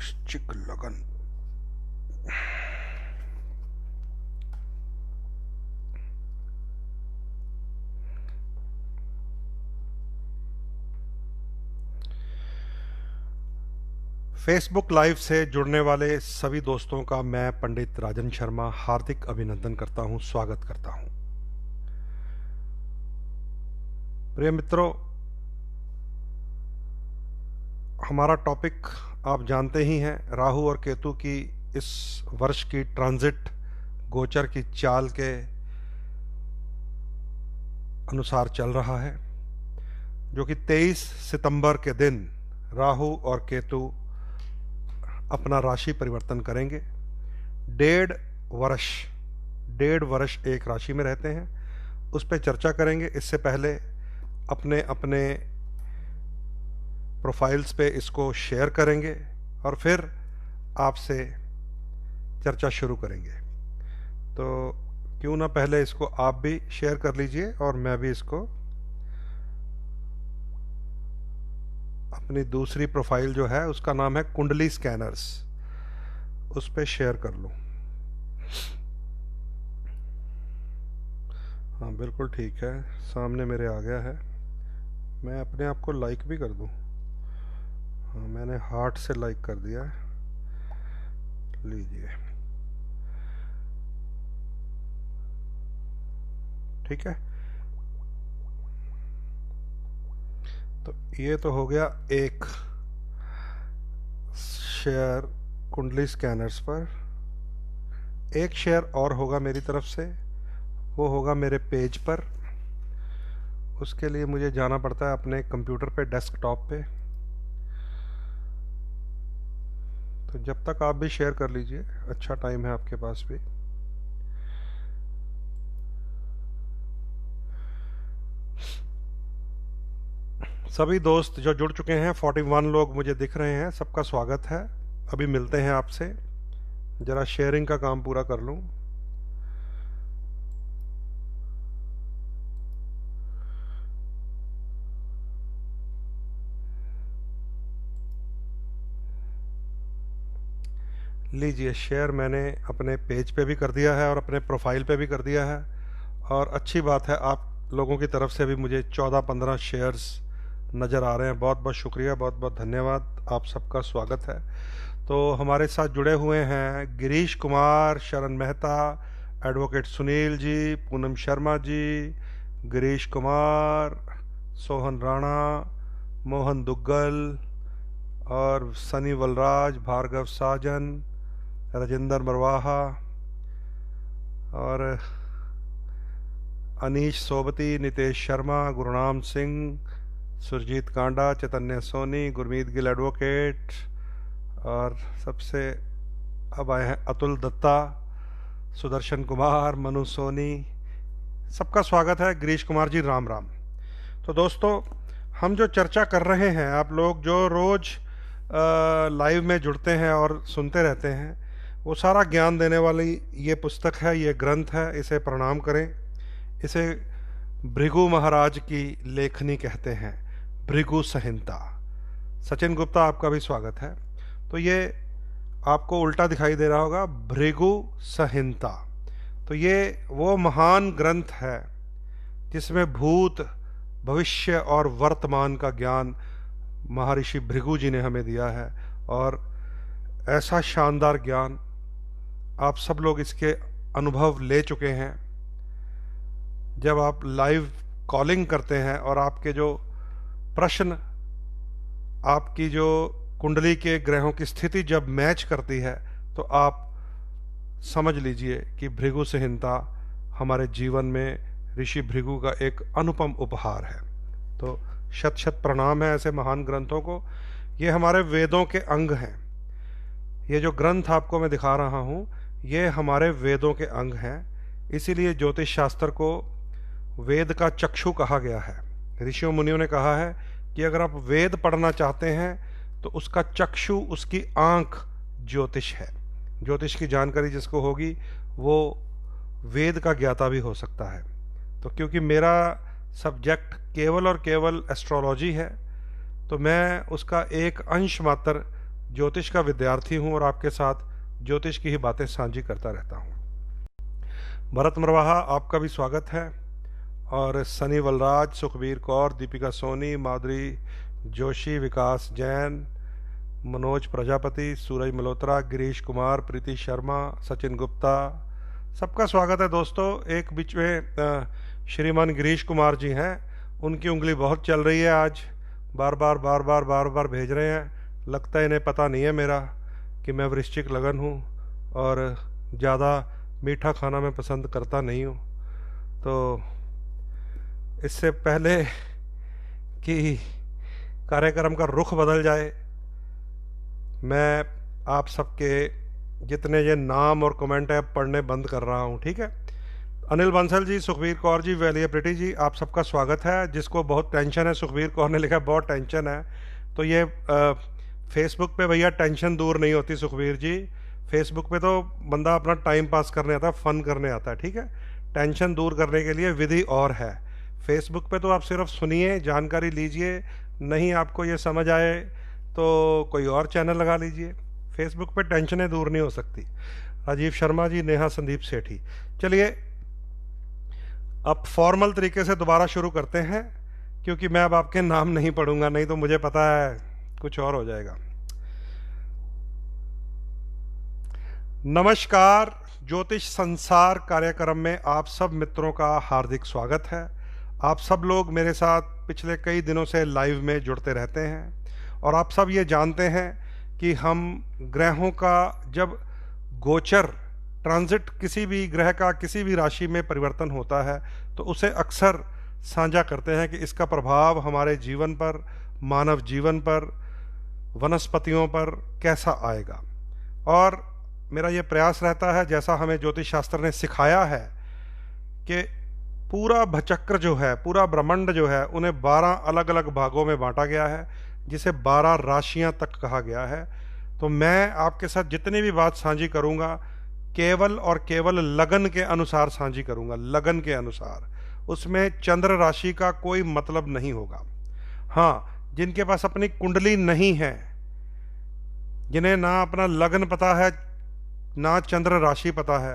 वृश्चिक लगन। Facebook live से जुड़ने वाले सभी दोस्तों का मैं पंडित राजन शर्मा हार्दिक अभिनंदन करता हूं, स्वागत करता हूं। प्रिय मित्रों, हमारा टॉपिक आप जानते ही हैं, राहु और केतु की इस वर्ष की ट्रांजिट गोचर की चाल के अनुसार चल रहा है, जो कि 23 सितंबर के दिन राहु और केतु अपना राशि परिवर्तन करेंगे। डेढ़ वर्ष एक राशि में रहते हैं, उस पर चर्चा करेंगे। इससे पहले अपने अपने प्रोफाइल्स पे इसको शेयर करेंगे और फिर आपसे चर्चा शुरू करेंगे। तो क्यों ना पहले इसको आप भी शेयर कर लीजिए और मैं भी इसको अपनी दूसरी प्रोफाइल जो है उसका नाम है कुंडली स्कैनर्स, उस पे शेयर कर लूं। हाँ बिल्कुल ठीक है, सामने मेरे आ गया है। मैं अपने आप को लाइक भी कर दूं। हाँ, मैंने हार्ट से लाइक कर दिया है, लीजिए। ठीक है, तो ये तो हो गया एक शेयर कुंडली स्कैनर्स पर। एक शेयर और होगा मेरी तरफ से, वो होगा मेरे पेज पर। उसके लिए मुझे जाना पड़ता है अपने कंप्यूटर पे, डेस्कटॉप पे। तो जब तक आप भी शेयर कर लीजिए, अच्छा टाइम है आपके पास भी। सभी दोस्त जो जुड़ चुके हैं, 41 लोग मुझे दिख रहे हैं, सबका स्वागत है। अभी मिलते हैं आपसे, जरा शेयरिंग का काम पूरा कर लूं। लीजिए, शेयर मैंने अपने पेज पे भी कर दिया है और अपने प्रोफाइल पे भी कर दिया है। और अच्छी बात है, आप लोगों की तरफ से भी मुझे 14-15 शेयर्स नज़र आ रहे हैं। बहुत बहुत शुक्रिया, बहुत बहुत धन्यवाद, आप सबका स्वागत है। तो हमारे साथ जुड़े हुए हैं गिरीश कुमार, शरण मेहता, एडवोकेट सुनील जी, पूनम शर्मा जी, गिरीश कुमार, सोहन राणा, मोहन दुग्गल और सनी वलराज, भार्गव साजन, राजेंद्र मरवाहा और अनीश सोबती, नितेश शर्मा, गुरुनाम सिंह, सुरजीत कांडा, चैतन्य सोनी, गुरमीत गिल एडवोकेट, और सबसे अब आए हैं अतुल दत्ता, सुदर्शन कुमार, मनु सोनी। सबका स्वागत है। गिरीश कुमार जी, राम राम। तो दोस्तों, हम जो चर्चा कर रहे हैं, आप लोग जो रोज़ लाइव में जुड़ते हैं और सुनते रहते हैं, वो सारा ज्ञान देने वाली ये पुस्तक है, ये ग्रंथ है। इसे प्रणाम करें। इसे भृगु महाराज की लेखनी कहते हैं, भृगु संहिता। सचिन गुप्ता, आपका भी स्वागत है। तो ये आपको उल्टा दिखाई दे रहा होगा, भृगु संहिता। तो ये वो महान ग्रंथ है जिसमें भूत, भविष्य और वर्तमान का ज्ञान महर्षि भृगु जी ने हमें दिया है। और ऐसा शानदार ज्ञान आप सब लोग इसके अनुभव ले चुके हैं। जब आप लाइव कॉलिंग करते हैं और आपके जो प्रश्न, आपकी जो कुंडली के ग्रहों की स्थिति जब मैच करती है, तो आप समझ लीजिए कि भृगु संहिता हमारे जीवन में ऋषि भृगु का एक अनुपम उपहार है। तो शत शत प्रणाम है ऐसे महान ग्रंथों को। ये हमारे वेदों के अंग हैं। ये जो ग्रंथ आपको मैं दिखा रहा हूँ, ये हमारे वेदों के अंग हैं। इसीलिए ज्योतिष शास्त्र को वेद का चक्षु कहा गया है। ऋषियों मुनियों ने कहा है कि अगर आप वेद पढ़ना चाहते हैं तो उसका चक्षु, उसकी आंख ज्योतिष है। ज्योतिष की जानकारी जिसको होगी वो वेद का ज्ञाता भी हो सकता है। तो क्योंकि मेरा सब्जेक्ट केवल और केवल एस्ट्रोलॉजी है, तो मैं उसका एक अंश मात्र ज्योतिष का विद्यार्थी हूं और आपके साथ ज्योतिष की ही बातें साझी करता रहता हूं। भरत मरवाहा आपका भी स्वागत है, और सनी बलराज, सुखबीर कौर, दीपिका सोनी, माधुरी जोशी, विकास जैन, मनोज प्रजापति, सूरज मल्होत्रा, गिरीश कुमार, प्रीति शर्मा, सचिन गुप्ता, सबका स्वागत है दोस्तों। एक बीच में श्रीमान गिरीश कुमार जी हैं, उनकी उंगली बहुत चल रही है आज, बार बार भेज रहे हैं। लगता है इन्हें पता नहीं है मेरा कि मैं वृश्चिक लगन हूँ और ज़्यादा मीठा खाना मैं पसंद करता नहीं हूँ। तो इससे पहले कि कार्यक्रम का रुख बदल जाए, मैं आप सबके जितने ये नाम और कमेंट है पढ़ने बंद कर रहा हूँ, ठीक है। अनिल बंसल जी, सुखबीर कौर जी, वेलियप्रिटी जी, आप सबका स्वागत है। जिसको बहुत टेंशन है, सुखबीर कौर ने लिखा बहुत टेंशन है, तो ये फेसबुक पे भैया टेंशन दूर नहीं होती सुखबीर जी। फेसबुक पे तो बंदा अपना टाइम पास करने आता है, फन करने आता है, ठीक है। टेंशन दूर करने के लिए विधि और है। फेसबुक पे तो आप सिर्फ सुनिए, जानकारी लीजिए, नहीं आपको ये समझ आए तो कोई और चैनल लगा लीजिए। फेसबुक पे टेंशनें दूर नहीं हो सकती। राजीव शर्मा जी, नेहा संदीप सेठी। चलिए अब फॉर्मल तरीके से दोबारा शुरू करते हैं, क्योंकि मैं अब आपके नाम नहीं पढ़ूंगा, नहीं तो मुझे पता है कुछ और हो जाएगा। नमस्कार, ज्योतिष संसार कार्यक्रम में आप सब मित्रों का हार्दिक स्वागत है। आप सब लोग मेरे साथ पिछले कई दिनों से लाइव में जुड़ते रहते हैं, और आप सब ये जानते हैं कि हम ग्रहों का जब गोचर ट्रांजिट किसी भी ग्रह का किसी भी राशि में परिवर्तन होता है तो उसे अक्सर साझा करते हैं कि इसका प्रभाव हमारे जीवन पर, मानव जीवन पर, वनस्पतियों पर कैसा आएगा। और मेरा ये प्रयास रहता है, जैसा हमें ज्योतिष शास्त्र ने सिखाया है, कि पूरा भचक्र जो है, पूरा ब्रह्मांड जो है, उन्हें 12 अलग अलग भागों में बांटा गया है, जिसे 12 राशियां तक कहा गया है। तो मैं आपके साथ जितनी भी बात साझी करूंगा केवल और केवल लगन के अनुसार साझी करूंगा, लगन के अनुसार। उसमें चंद्र राशि का कोई मतलब नहीं होगा। हाँ, जिनके पास अपनी कुंडली नहीं है, जिन्हें ना अपना लगन पता है ना चंद्र राशि पता है,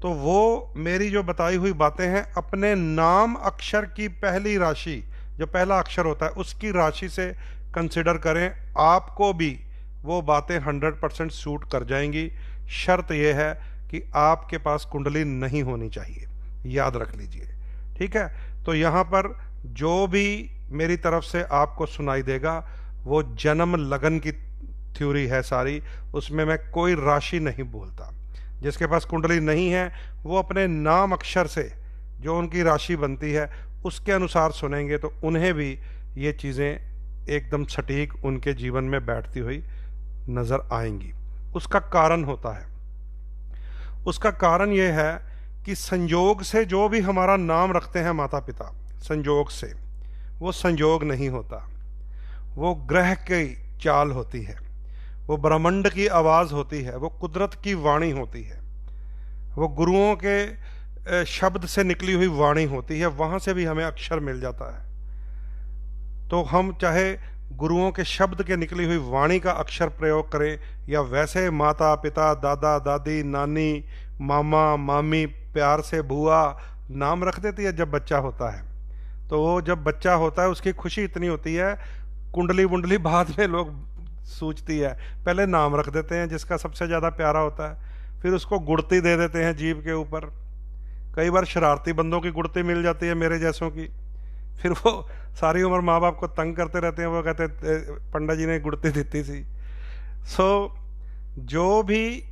तो वो मेरी जो बताई हुई बातें हैं अपने नाम अक्षर की पहली राशि, जो पहला अक्षर होता है उसकी राशि से कंसिडर करें। आपको भी वो बातें 100% सूट कर जाएंगी। शर्त यह है कि आपके पास कुंडली नहीं होनी चाहिए, याद रख लीजिए, ठीक है। तो यहाँ पर जो भी मेरी तरफ से आपको सुनाई देगा वो जन्म लगन की थ्योरी है सारी, उसमें मैं कोई राशि नहीं बोलता। जिसके पास कुंडली नहीं है वो अपने नाम अक्षर से जो उनकी राशि बनती है उसके अनुसार सुनेंगे, तो उन्हें भी ये चीज़ें एकदम सटीक उनके जीवन में बैठती हुई नज़र आएंगी। उसका कारण होता है, उसका कारण यह है कि संयोग से जो भी हमारा नाम रखते हैं माता पिता, संयोग से, वो संयोग नहीं होता, वो ग्रह की चाल होती है, वो ब्रह्मांड की आवाज़ होती है, वो कुदरत की वाणी होती है, वो गुरुओं के शब्द से निकली हुई वाणी होती है। वहाँ से भी हमें अक्षर मिल जाता है। तो हम चाहे गुरुओं के शब्द के निकली हुई वाणी का अक्षर प्रयोग करें, या वैसे माता पिता, दादा दादी, नानी, मामा मामी प्यार से बुआ नाम रख देती है जब बच्चा होता है। तो वो जब बच्चा होता है उसकी खुशी इतनी होती है, कुंडली वुंडली बाद में लोग सूझती है, पहले नाम रख देते हैं जिसका सबसे ज़्यादा प्यारा होता है, फिर उसको गुड़ती दे देते हैं जीभ के ऊपर। कई बार शरारती बंदों की गुड़ती मिल जाती है, मेरे जैसों की, फिर वो सारी उम्र माँ बाप को तंग करते रहते हैं। वो कहते पंडा जी ने गुड़ती दी थी। सो जो भी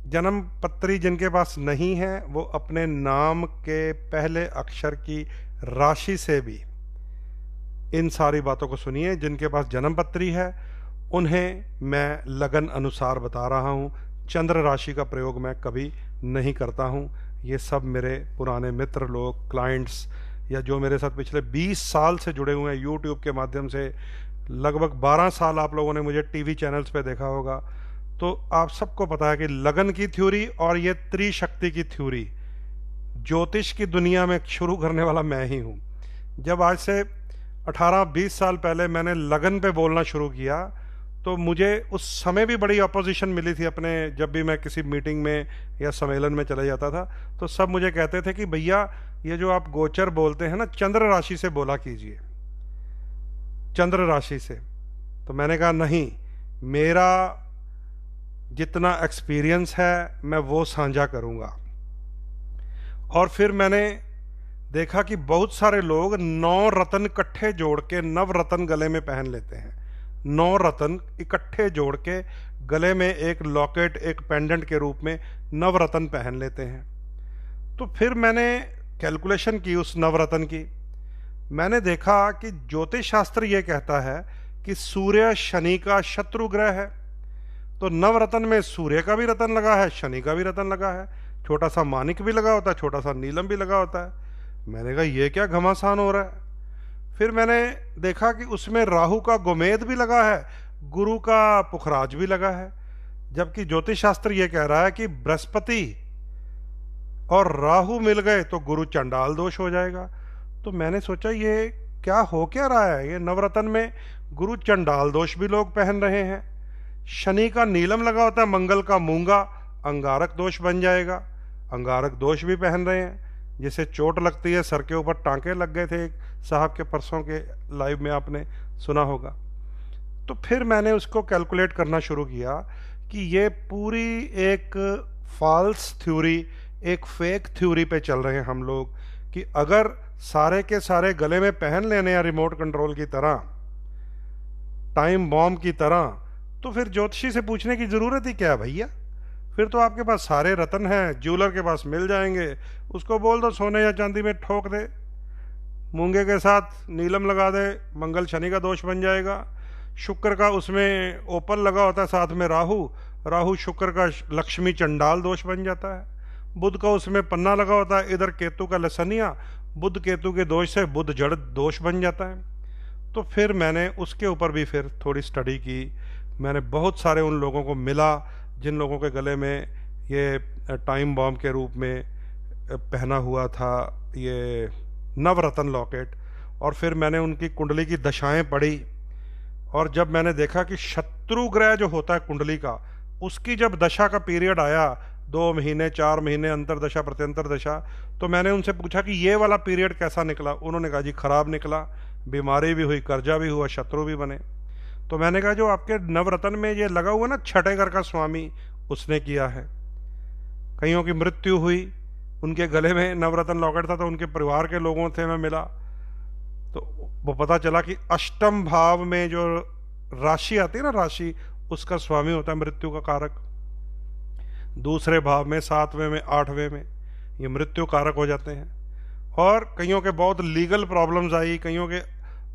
जन्म पत्री जिनके पास नहीं है वो अपने नाम के पहले अक्षर की राशि से भी इन सारी बातों को सुनिए। जिनके पास जन्म पत्री है उन्हें मैं लगन अनुसार बता रहा हूँ, चंद्र राशि का प्रयोग मैं कभी नहीं करता हूँ। ये सब मेरे पुराने मित्र लोग, क्लाइंट्स, या जो मेरे साथ पिछले 20 साल से जुड़े हुए हैं यूट्यूब के माध्यम से, लगभग 12 साल आप लोगों ने मुझे टीवी चैनल्स पे देखा होगा, तो आप सबको पता है कि लगन की थ्योरी और ये त्रिशक्ति की थ्योरी ज्योतिष की दुनिया में शुरू करने वाला मैं ही हूँ। जब आज से 18-20 साल पहले मैंने लगन पे बोलना शुरू किया तो मुझे उस समय भी बड़ी अपोजिशन मिली थी अपने, जब भी मैं किसी मीटिंग में या सम्मेलन में चला जाता था तो सब मुझे कहते थे कि भैया ये जो आप गोचर बोलते हैं ना, चंद्र राशि से बोला कीजिए, चंद्र राशि से। तो मैंने कहा नहीं, मेरा जितना एक्सपीरियंस है मैं वो साझा करूंगा। और फिर मैंने देखा कि बहुत सारे लोग 9 रत्न इकट्ठे जोड़ के, नव रत्न गले में पहन लेते हैं, 9 रत्न इकट्ठे जोड़ के गले में एक लॉकेट, एक पेंडेंट के रूप में नव रत्न पहन लेते हैं। तो फिर मैंने कैलकुलेशन की उस नवरत्न की। मैंने देखा कि ज्योतिष शास्त्र ये कहता है कि सूर्य शनि का शत्रु ग्रह है, तो नवरत्न में सूर्य का भी रत्न लगा है, शनि का भी रत्न लगा है, छोटा सा मानिक भी लगा होता है, छोटा सा नीलम भी लगा होता है। मैंने कहा ये क्या घमासान हो रहा है। फिर मैंने देखा कि उसमें राहु का गोमेद भी लगा है, गुरु का पुखराज भी लगा है, जबकि ज्योतिष शास्त्र ये कह रहा है कि बृहस्पति और राहु मिल गए तो गुरु चंडाल दोष हो जाएगा। तो मैंने सोचा ये क्या हो क्या रहा है, ये नवरत्न में गुरु चंडाल दोष भी लोग पहन रहे हैं, शनि का नीलम लगा होता है, मंगल का मूंगा, अंगारक दोष बन जाएगा, अंगारक दोष भी पहन रहे हैं, जिसे चोट लगती है, सर के ऊपर टांके लग गए थे एक साहब के परसों के लाइव में, आपने सुना होगा। तो फिर मैंने उसको कैलकुलेट करना शुरू किया कि ये पूरी एक फॉल्स थ्योरी, एक फेक थ्योरी पे चल रहे हैं हम लोग, कि अगर सारे के सारे गले में पहन लेने या रिमोट कंट्रोल की तरह, टाइम बॉम्ब की तरह, तो फिर ज्योतिषी से पूछने की जरूरत ही क्या है भैया। फिर तो आपके पास सारे रत्न हैं, ज्वेलर के पास मिल जाएंगे, उसको बोल दो सोने या चांदी में ठोक दे, मूंगे के साथ नीलम लगा दे, मंगल शनि का दोष बन जाएगा, शुक्र का उसमें ओपल लगा होता है, साथ में राहु, राहु शुक्र का लक्ष्मी चंडाल दोष बन जाता है, बुध का उसमें पन्ना लगा होता है, इधर केतु का लसनिया, बुध केतु के दोष से बुध जड़ दोष बन जाता है। तो फिर मैंने उसके ऊपर भी फिर थोड़ी स्टडी की। मैंने बहुत सारे उन लोगों को मिला जिन लोगों के गले में ये टाइम बॉम्ब के रूप में पहना हुआ था ये नवरत्न लॉकेट, और फिर मैंने उनकी कुंडली की दशाएं पढ़ी। और जब मैंने देखा कि शत्रु ग्रह जो होता है कुंडली का, उसकी जब दशा का पीरियड आया, 2 महीने 4 महीने अंतर दशा प्रत्यंतर दशा, तो मैंने उनसे पूछा कि ये वाला पीरियड कैसा निकला। उन्होंने कहा जी खराब निकला, बीमारी भी हुई, कर्जा भी हुआ, शत्रु भी बने। तो मैंने कहा जो आपके नवरत्न में ये लगा हुआ ना, छठे घर का स्वामी, उसने किया है। कईयों की मृत्यु हुई, उनके गले में नवरत्न लॉकेट था, तो उनके परिवार के लोगों से मैं मिला, तो वो पता चला कि अष्टम भाव में जो राशि आती है ना, राशि, उसका स्वामी होता है मृत्यु का कारक। दूसरे भाव में, 7वें में, 8वें में ये मृत्यु कारक हो जाते हैं। और कईयों के बहुत लीगल प्रॉब्लम्स आई, कईयों के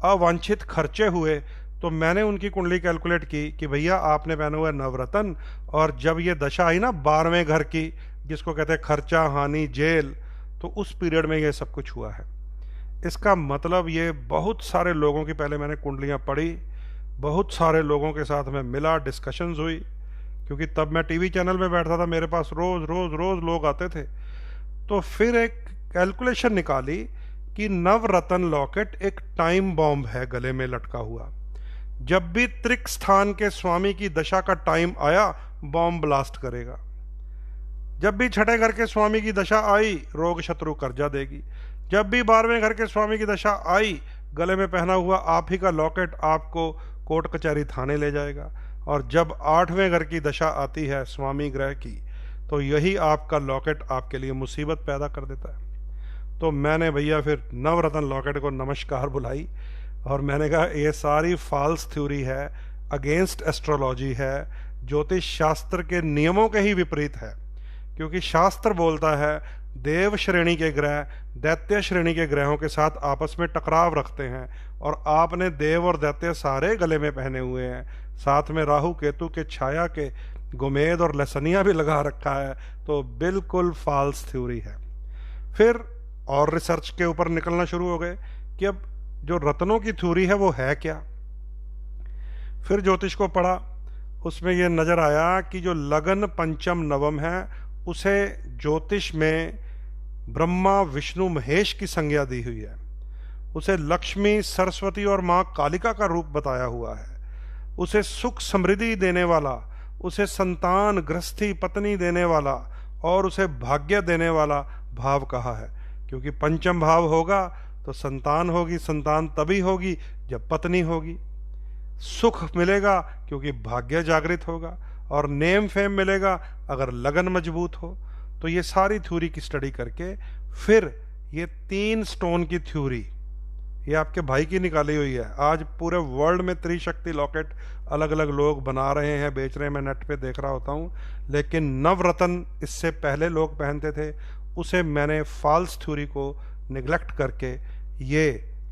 अवांछित खर्चे हुए, तो मैंने उनकी कुंडली कैलकुलेट की कि भैया आपने पहना हुआ है नवरत्न, और जब ये दशा आई ना 12वें घर की, जिसको कहते हैं खर्चा, हानि, जेल, तो उस पीरियड में ये सब कुछ हुआ है। इसका मतलब ये बहुत सारे लोगों की, पहले मैंने कुंडलियाँ पढ़ी, बहुत सारे लोगों के साथ मैं मिला, डिस्कशंस हुई, क्योंकि तब मैं टीवी चैनल में बैठता था, मेरे पास रोज रोज रोज लोग आते थे। तो फिर एक कैलकुलेशन निकाली कि नवरत्न लॉकेट एक टाइम बॉम्ब है गले में लटका हुआ। जब भी त्रिक स्थान के स्वामी की दशा का टाइम आया, बॉम्ब ब्लास्ट करेगा। जब भी छठे घर के स्वामी की दशा आई, रोग शत्रु कर्जा देगी। जब भी 12वें घर के स्वामी की दशा आई, गले में पहना हुआ आप ही का लॉकेट आपको कोर्ट कचहरी थाने ले जाएगा। और जब 8वें घर की दशा आती है स्वामी ग्रह की, तो यही आपका लॉकेट आपके लिए मुसीबत पैदा कर देता है। तो मैंने भैया फिर नवरत्न लॉकेट को नमस्कार बुलाई, और मैंने कहा ये सारी फॉल्स थ्योरी है, अगेंस्ट एस्ट्रोलॉजी है, ज्योतिष शास्त्र के नियमों के ही विपरीत है। क्योंकि शास्त्र बोलता है देव श्रेणी के ग्रह दैत्य श्रेणी के ग्रहों के साथ आपस में टकराव रखते हैं, और आपने देव और दैत्य सारे गले में पहने हुए हैं, साथ में राहु केतु के छाया के गोमेद और लसनिया भी लगा रखा है। तो बिल्कुल फॉल्स थ्योरी है। फिर और रिसर्च के ऊपर निकलना शुरू हो गए कि अब जो रत्नों की थ्योरी है वो है क्या। फिर ज्योतिष को पढ़ा, उसमें यह नजर आया कि जो लगन पंचम नवम है, उसे ज्योतिष में ब्रह्मा विष्णु महेश की संज्ञा दी हुई है, उसे लक्ष्मी सरस्वती और माँ कालिका का रूप बताया हुआ है। उसे सुख समृद्धि देने वाला, उसे संतान गृहस्थी पत्नी देने वाला और उसे भाग्य देने वाला भाव कहा है। क्योंकि पंचम भाव होगा तो संतान होगी, संतान तभी होगी जब पत्नी होगी। सुख मिलेगा क्योंकि भाग्य जागृत होगा, और नेम फेम मिलेगा अगर लगन मजबूत हो। तो ये सारी थ्योरी की स्टडी करके फिर ये 3 स्टोन की थ्योरी ये आपके भाई की निकाली हुई है। आज पूरे वर्ल्ड में त्रिशक्ति लॉकेट अलग अलग लोग बना रहे हैं, बेच रहे हैं, मैं नेट पे देख रहा होता हूँ। लेकिन नवरत्न इससे पहले लोग पहनते थे, उसे मैंने फॉल्स थ्योरी को निगलेक्ट करके ये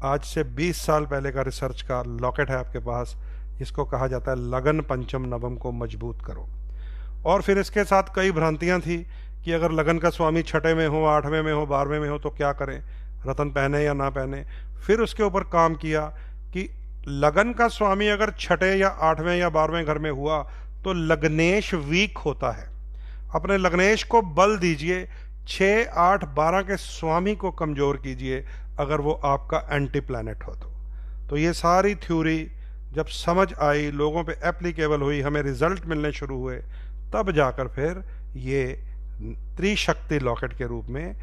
आज से 20 साल पहले का रिसर्च का लॉकेट है आपके पास, जिसको कहा जाता है लगन पंचम नवम को मजबूत करो। और फिर इसके साथ कई भ्रांतियां थी कि अगर लगन का स्वामी छठे में हो, 8वें में हो, 12वें में हो तो क्या करें, रतन पहने या ना पहने। फिर उसके ऊपर काम किया कि लगन का स्वामी अगर छठे या 8वें या 12वें घर में हुआ तो लग्नेश वीक होता है। अपने लग्नेश को बल दीजिए, 6, 8, 12 के स्वामी को कमजोर कीजिए अगर वो आपका एंटी प्लैनेट हो तो ये सारी थ्योरी जब समझ आई, लोगों पे एप्लीकेबल हुई, हमें रिजल्ट मिलने शुरू हुए, तब जाकर फिर ये त्रिशक्ति लॉकेट के रूप में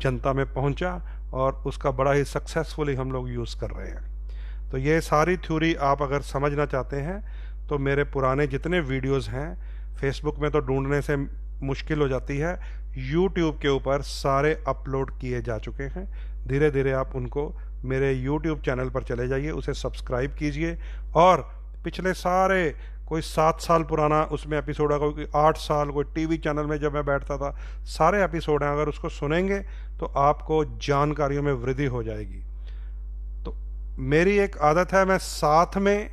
जनता में पहुंचा और उसका बड़ा ही सक्सेसफुली हम लोग यूज़ कर रहे हैं। तो ये सारी थ्योरी आप अगर समझना चाहते हैं तो मेरे पुराने जितने वीडियोस हैं, फेसबुक में तो ढूंढने से मुश्किल हो जाती है, यूट्यूब के ऊपर सारे अपलोड किए जा चुके हैं। धीरे धीरे आप उनको मेरे यूट्यूब चैनल पर चले जाइए, उसे सब्सक्राइब कीजिए, और पिछले सारे कोई 7 साल पुराना उसमें एपिसोड है, कोई 8 साल, कोई टीवी चैनल में जब मैं बैठता था, सारे एपिसोड हैं, अगर उसको सुनेंगे तो आपको जानकारियों में वृद्धि हो जाएगी। तो मेरी एक आदत है, मैं साथ में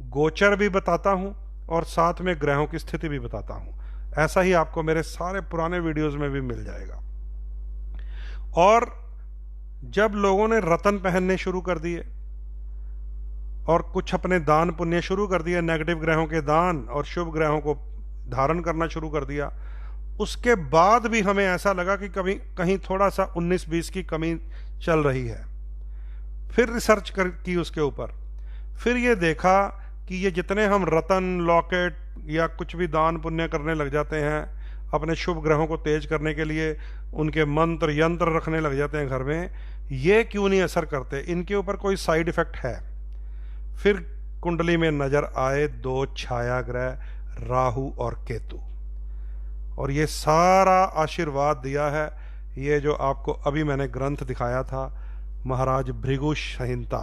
गोचर भी बताता हूं और साथ में ग्रहों की स्थिति भी बताता हूं। ऐसा ही आपको मेरे सारे पुराने वीडियोस में भी मिल जाएगा। और जब लोगों ने रतन पहनने शुरू कर दिए और कुछ अपने दान पुण्य शुरू कर दिए, नेगेटिव ग्रहों के दान और शुभ ग्रहों को धारण करना शुरू कर दिया, उसके बाद भी हमें ऐसा लगा कि कभी कहीं थोड़ा सा 19-20 की कमी चल रही है। फिर रिसर्च की उसके ऊपर, फिर ये देखा कि ये जितने हम रतन, लॉकेट या कुछ भी दान पुण्य करने लग जाते हैं, अपने शुभ ग्रहों को तेज करने के लिए उनके मंत्र यंत्र रखने लग जाते हैं घर में, ये क्यों नहीं असर करते, इनके ऊपर कोई साइड इफेक्ट है। फिर कुंडली में नजर आए 2 छाया ग्रह, राहु और केतु, और ये सारा आशीर्वाद दिया है। ये जो आपको अभी मैंने ग्रंथ दिखाया था, महाराज भृगु संहिता,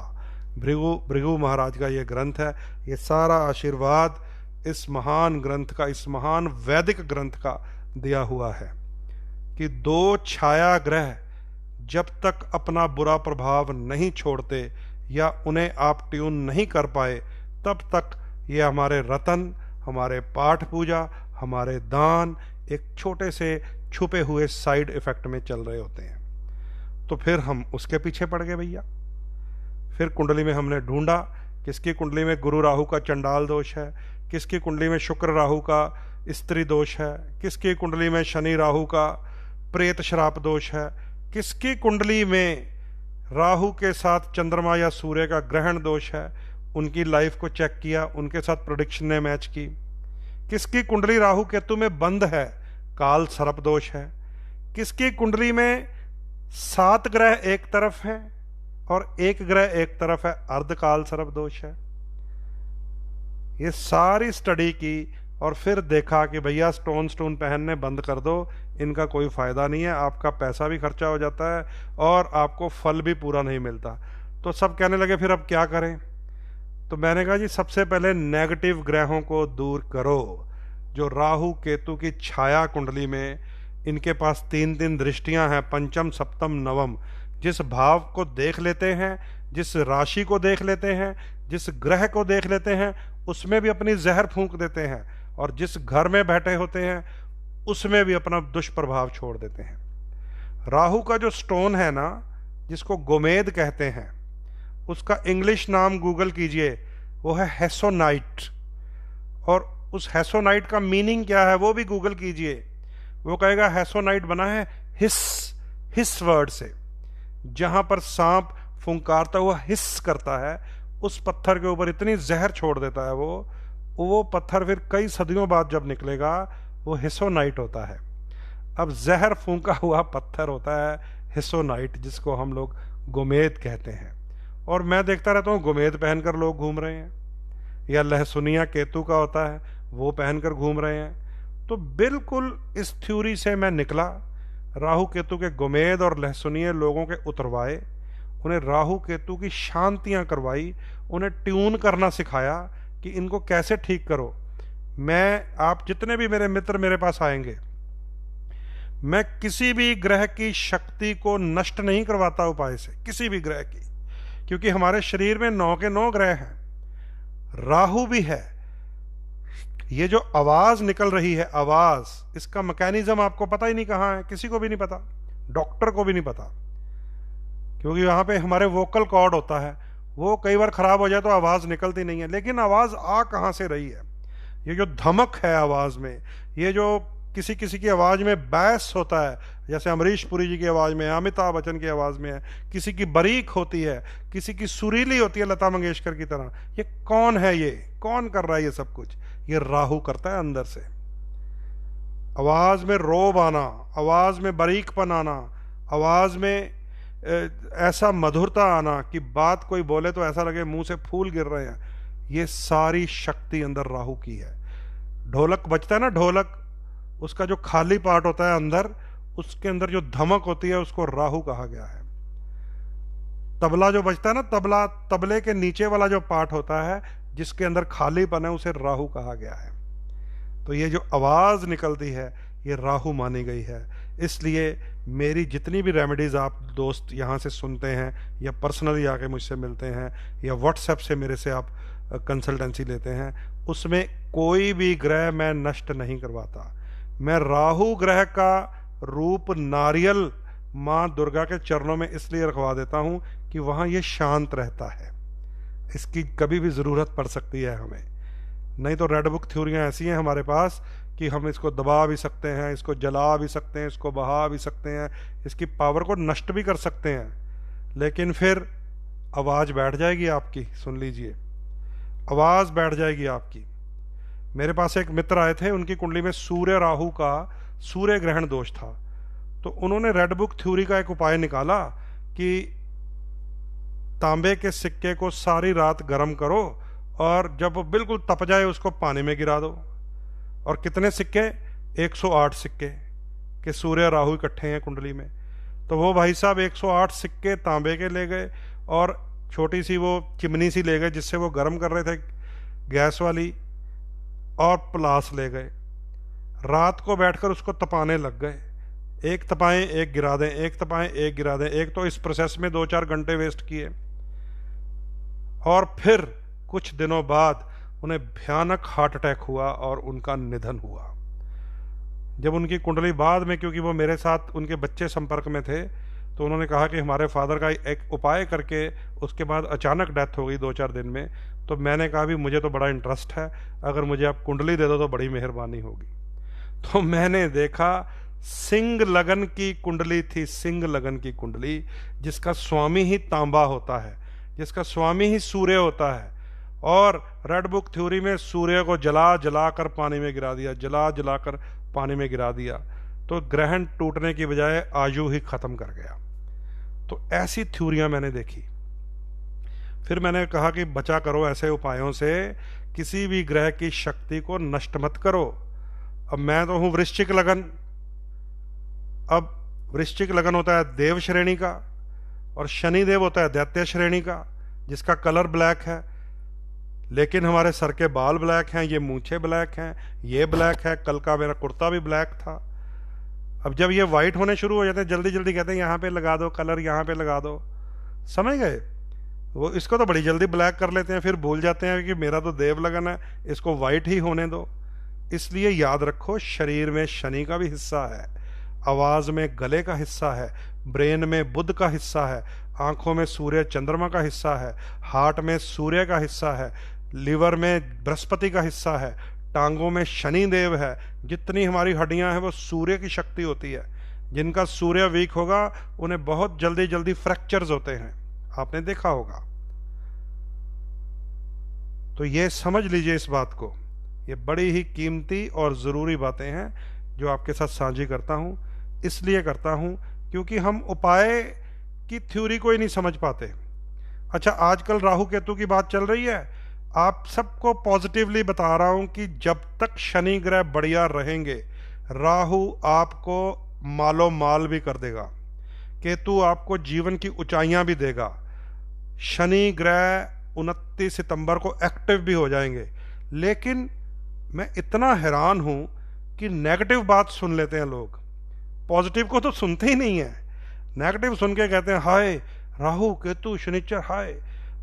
भृगु महाराज का ये ग्रंथ है, ये सारा आशीर्वाद इस महान ग्रंथ का, इस महान वैदिक ग्रंथ का दिया हुआ है कि 2 छाया ग्रह जब तक अपना बुरा प्रभाव नहीं छोड़ते या उन्हें आप ट्यून नहीं कर पाए, तब तक ये हमारे रतन, हमारे पाठ पूजा, हमारे दान एक छोटे से छुपे हुए साइड इफेक्ट में चल रहे होते हैं। तो फिर हम उसके पीछे पड़ गए भैया। फिर कुंडली में हमने ढूंढा, किसकी कुंडली में गुरु राहु का चंडाल दोष है, किसकी कुंडली में शुक्र राहु का स्त्री दोष है, किसकी कुंडली में शनि राहु का प्रेत श्राप दोष है, किसकी कुंडली में राहु के साथ चंद्रमा या सूर्य का ग्रहण दोष है। उनकी लाइफ को चेक किया, उनके साथ प्रेडिक्शन ने मैच की। किसकी कुंडली राहु केतु में बंद है, काल सर्प दोष है। किसकी कुंडली में 7 ग्रह एक तरफ हैं और 1 ग्रह एक तरफ है, अर्धकाल सर्प दोष है। ये सारी स्टडी की और फिर देखा कि भैया स्टोन पहनने बंद कर दो, इनका कोई फ़ायदा नहीं है, आपका पैसा भी खर्चा हो जाता है और आपको फल भी पूरा नहीं मिलता। तो सब कहने लगे फिर अब क्या करें। तो मैंने कहा जी सबसे पहले नेगेटिव ग्रहों को दूर करो। जो राहु केतु की छाया कुंडली में, इनके पास 3 दृष्टियां हैं, पंचम सप्तम नवम। जिस भाव को देख लेते हैं, जिस राशि को देख लेते हैं, जिस ग्रह को देख लेते हैं, उसमें भी अपनी जहर फूंक देते हैं, और जिस घर में बैठे होते हैं उसमें भी अपना दुष्प्रभाव छोड़ देते हैं। राहु का जो स्टोन है ना, जिसको गोमेद कहते हैं, उसका इंग्लिश नाम गूगल कीजिए, वो है हेसोनाइट। और उस हेसोनाइट का मीनिंग क्या है वो भी गूगल कीजिए, वो कहेगा हेसोनाइट बना है हिस वर्ड से। जहां पर सांप फुंकारता हुआ हिस करता है, उस पत्थर के ऊपर इतनी जहर छोड़ देता है वो पत्थर फिर कई सदियों बाद जब निकलेगा वो हिसोनाइट होता है। अब जहर फूंका हुआ पत्थर होता है हिसोनाइट, जिसको हम लोग गोमेद कहते हैं। और मैं देखता रहता हूँ गोमेद पहनकर लोग घूम रहे हैं, या लहसुनिया केतु का होता है वो पहनकर घूम रहे हैं। तो बिल्कुल इस थ्योरी से मैं निकला, राहु केतु के गोमेद और लहसुनिये लोगों के उतरवाए, उन्हें राहु केतु की शांतियां करवाई, उन्हें ट्यून करना सिखाया कि इनको कैसे ठीक करो। आप जितने भी मेरे मित्र मेरे पास आएंगे, मैं किसी भी ग्रह की शक्ति को नष्ट नहीं करवाता उपाय से, किसी भी ग्रह की, क्योंकि हमारे शरीर में 9 के 9 ग्रह हैं, राहु भी है। ये जो आवाज निकल रही है, आवाज, इसका मैकेनिज्म आपको पता ही नहीं कहां है, किसी को भी नहीं पता, डॉक्टर को भी नहीं पता, क्योंकि वहां पे हमारे वोकल कॉर्ड होता है, वो कई बार खराब हो जाए तो आवाज निकलती नहीं है। लेकिन आवाज आ कहां से रही है? ये जो धमक है आवाज में, ये जो किसी किसी की आवाज में बैस होता है, जैसे अमरीश पुरी जी की आवाज में है, अमिताभ बच्चन की आवाज में है, किसी की बारीक होती है, किसी की सुरीली होती है लता मंगेशकर की तरह। ये कौन है? ये कौन कर रहा है ये सब कुछ? ये राहु करता है अंदर से। आवाज में रोब आना, आवाज में बारीकपन आना, आवाज में ऐसा मधुरता आना कि बात कोई बोले तो ऐसा लगे मुंह से फूल गिर रहे हैं, ये सारी शक्ति अंदर राहु की है। ढोलक बजता है ना, ढोलक, उसका जो खाली पार्ट होता है अंदर, उसके अंदर जो धमक होती है उसको राहु कहा गया है। तबला जो बजता है ना, तबला, तबले के नीचे वाला जो पार्ट होता है जिसके अंदर खालीपन है, उसे राहु कहा गया है। तो ये जो आवाज निकलती है ये राहु मानी गई है। इसलिए मेरी जितनी भी रेमेडीज आप दोस्त यहाँ से सुनते हैं, या पर्सनली आके मुझसे मिलते हैं, या व्हाट्सएप से मेरे से आप कंसल्टेंसी लेते हैं, उसमें कोई भी ग्रह मैं नष्ट नहीं करवाता। मैं राहु ग्रह का रूप नारियल माँ दुर्गा के चरणों में इसलिए रखवा देता हूँ कि वहाँ ये शांत रहता है। इसकी कभी भी ज़रूरत पड़ सकती है हमें, नहीं तो रेड बुक थ्योरियाँ ऐसी हैं हमारे पास कि हम इसको दबा भी सकते हैं, इसको जला भी सकते हैं, इसको बहा भी सकते हैं, इसकी पावर को नष्ट भी कर सकते हैं, लेकिन फिर आवाज़ बैठ जाएगी आपकी। सुन लीजिए, आवाज़ बैठ जाएगी आपकी। मेरे पास एक मित्र आए थे, उनकी कुंडली में सूर्य राहु का सूर्य ग्रहण दोष था। तो उन्होंने रेड बुक थ्योरी का एक उपाय निकाला कि तांबे के सिक्के को सारी रात गर्म करो और जब वो बिल्कुल तप जाए उसको पानी में गिरा दो। और कितने सिक्के? 108 सिक्के के सूर्य राहु इकट्ठे हैं कुंडली में। तो वो भाई साहब 108 सिक्के तांबे के ले गए और छोटी सी वो चिमनी सी ले गए जिससे वो गर्म कर रहे थे, गैस वाली, और प्लास ले गए। रात को बैठकर उसको तपाने लग गए, एक तपाएं एक गिरा दें, एक तपाएं एक गिरा दें। एक तो इस प्रोसेस में 2-4 घंटे वेस्ट किए, और फिर कुछ दिनों बाद उन्हें भयानक हार्ट अटैक हुआ और उनका निधन हुआ। जब उनकी कुंडली बाद में, क्योंकि वो मेरे साथ उनके बच्चे संपर्क में थे, तो उन्होंने कहा कि हमारे फादर का एक उपाय करके उसके बाद अचानक डेथ हो गई 2-4 दिन में। तो मैंने कहा भी मुझे तो बड़ा इंटरेस्ट है, अगर मुझे आप कुंडली दे दो तो बड़ी मेहरबानी होगी। तो मैंने देखा सिंह लगन की कुंडली थी, सिंह लगन की कुंडली, जिसका स्वामी ही तांबा होता है, जिसका स्वामी ही सूर्य होता है। और रेड बुक थ्योरी में सूर्य को जला जला कर पानी में गिरा दिया, जला जला कर पानी में गिरा दिया, तो ग्रहण टूटने की बजाय आयु ही खत्म कर गया। तो ऐसी थ्योरियां मैंने देखी। फिर मैंने कहा कि बचा करो ऐसे उपायों से, किसी भी ग्रह की शक्ति को नष्ट मत करो। अब मैं तो हूं वृश्चिक लगन। अब वृश्चिक लगन होता है देव श्रेणी का, और शनि देव होता है दैत्य श्रेणी का, जिसका कलर ब्लैक है, लेकिन हमारे सर के बाल ब्लैक हैं, ये मूंछें ब्लैक हैं, ये ब्लैक है, कल का मेरा कुर्ता भी ब्लैक था। अब जब ये वाइट होने शुरू हो जाते हैं, जल्दी जल्दी कहते हैं यहाँ पे लगा दो कलर, यहाँ पे लगा दो, समझ गए? वो इसको तो बड़ी जल्दी ब्लैक कर लेते हैं, फिर भूल जाते हैं कि मेरा तो देव लगन है, इसको वाइट ही होने दो। इसलिए याद रखो, शरीर में शनि का भी हिस्सा है, आवाज में गले का हिस्सा है, ब्रेन में बुध का हिस्सा है, आंखों में सूर्य चंद्रमा का हिस्सा है, हार्ट में सूर्य का हिस्सा है, लिवर में बृहस्पति का हिस्सा है, टांगों में शनि देव है। जितनी हमारी हड्डियां हैं वो सूर्य की शक्ति होती है। जिनका सूर्य वीक होगा उन्हें बहुत जल्दी जल्दी फ्रैक्चर्स होते हैं, आपने देखा होगा। तो ये समझ लीजिए इस बात को, ये बड़ी ही कीमती और ज़रूरी बातें हैं जो आपके साथ साझी करता हूँ। इसलिए करता हूँ क्योंकि हम उपाय की थ्योरी को ही नहीं समझ पाते। अच्छा, आजकल राहु केतु की बात चल रही है, आप सबको पॉजिटिवली बता रहा हूं कि जब तक शनि ग्रह बढ़िया रहेंगे, राहु आपको मालो माल भी कर देगा, केतु आपको जीवन की ऊंचाइयां भी देगा, शनि ग्रह 29 सितंबर को एक्टिव भी हो जाएंगे। लेकिन मैं इतना हैरान हूं कि नेगेटिव बात सुन लेते हैं लोग, पॉजिटिव को तो सुनते ही नहीं है। नेगेटिव सुन के कहते हैं हाय राहु केतु शनिचर हाय।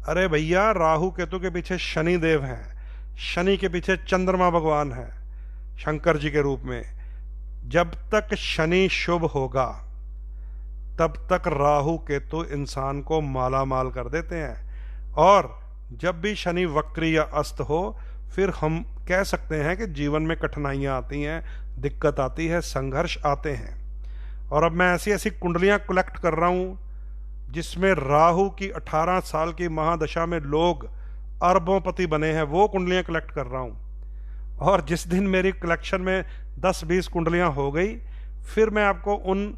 अरे भैया, राहु केतु के पीछे शनि देव हैं, शनि के पीछे चंद्रमा भगवान है शंकर जी के रूप में। जब तक शनि शुभ होगा तब तक राहु केतु इंसान को माला माल कर देते हैं, और जब भी शनि वक्र या अस्त हो फिर हम कह सकते हैं कि जीवन में कठिनाइयां आती हैं, दिक्कत आती है, संघर्ष आते हैं। और अब मैं ऐसी ऐसी कुंडलियां कलेक्ट कर रहा हूं जिसमें राहु की 18 साल की महादशा में लोग अरबोंपति बने हैं, वो कुंडलियां कलेक्ट कर रहा हूं। और जिस दिन मेरी कलेक्शन में 10-20 कुंडलियां हो गई, फिर मैं आपको उन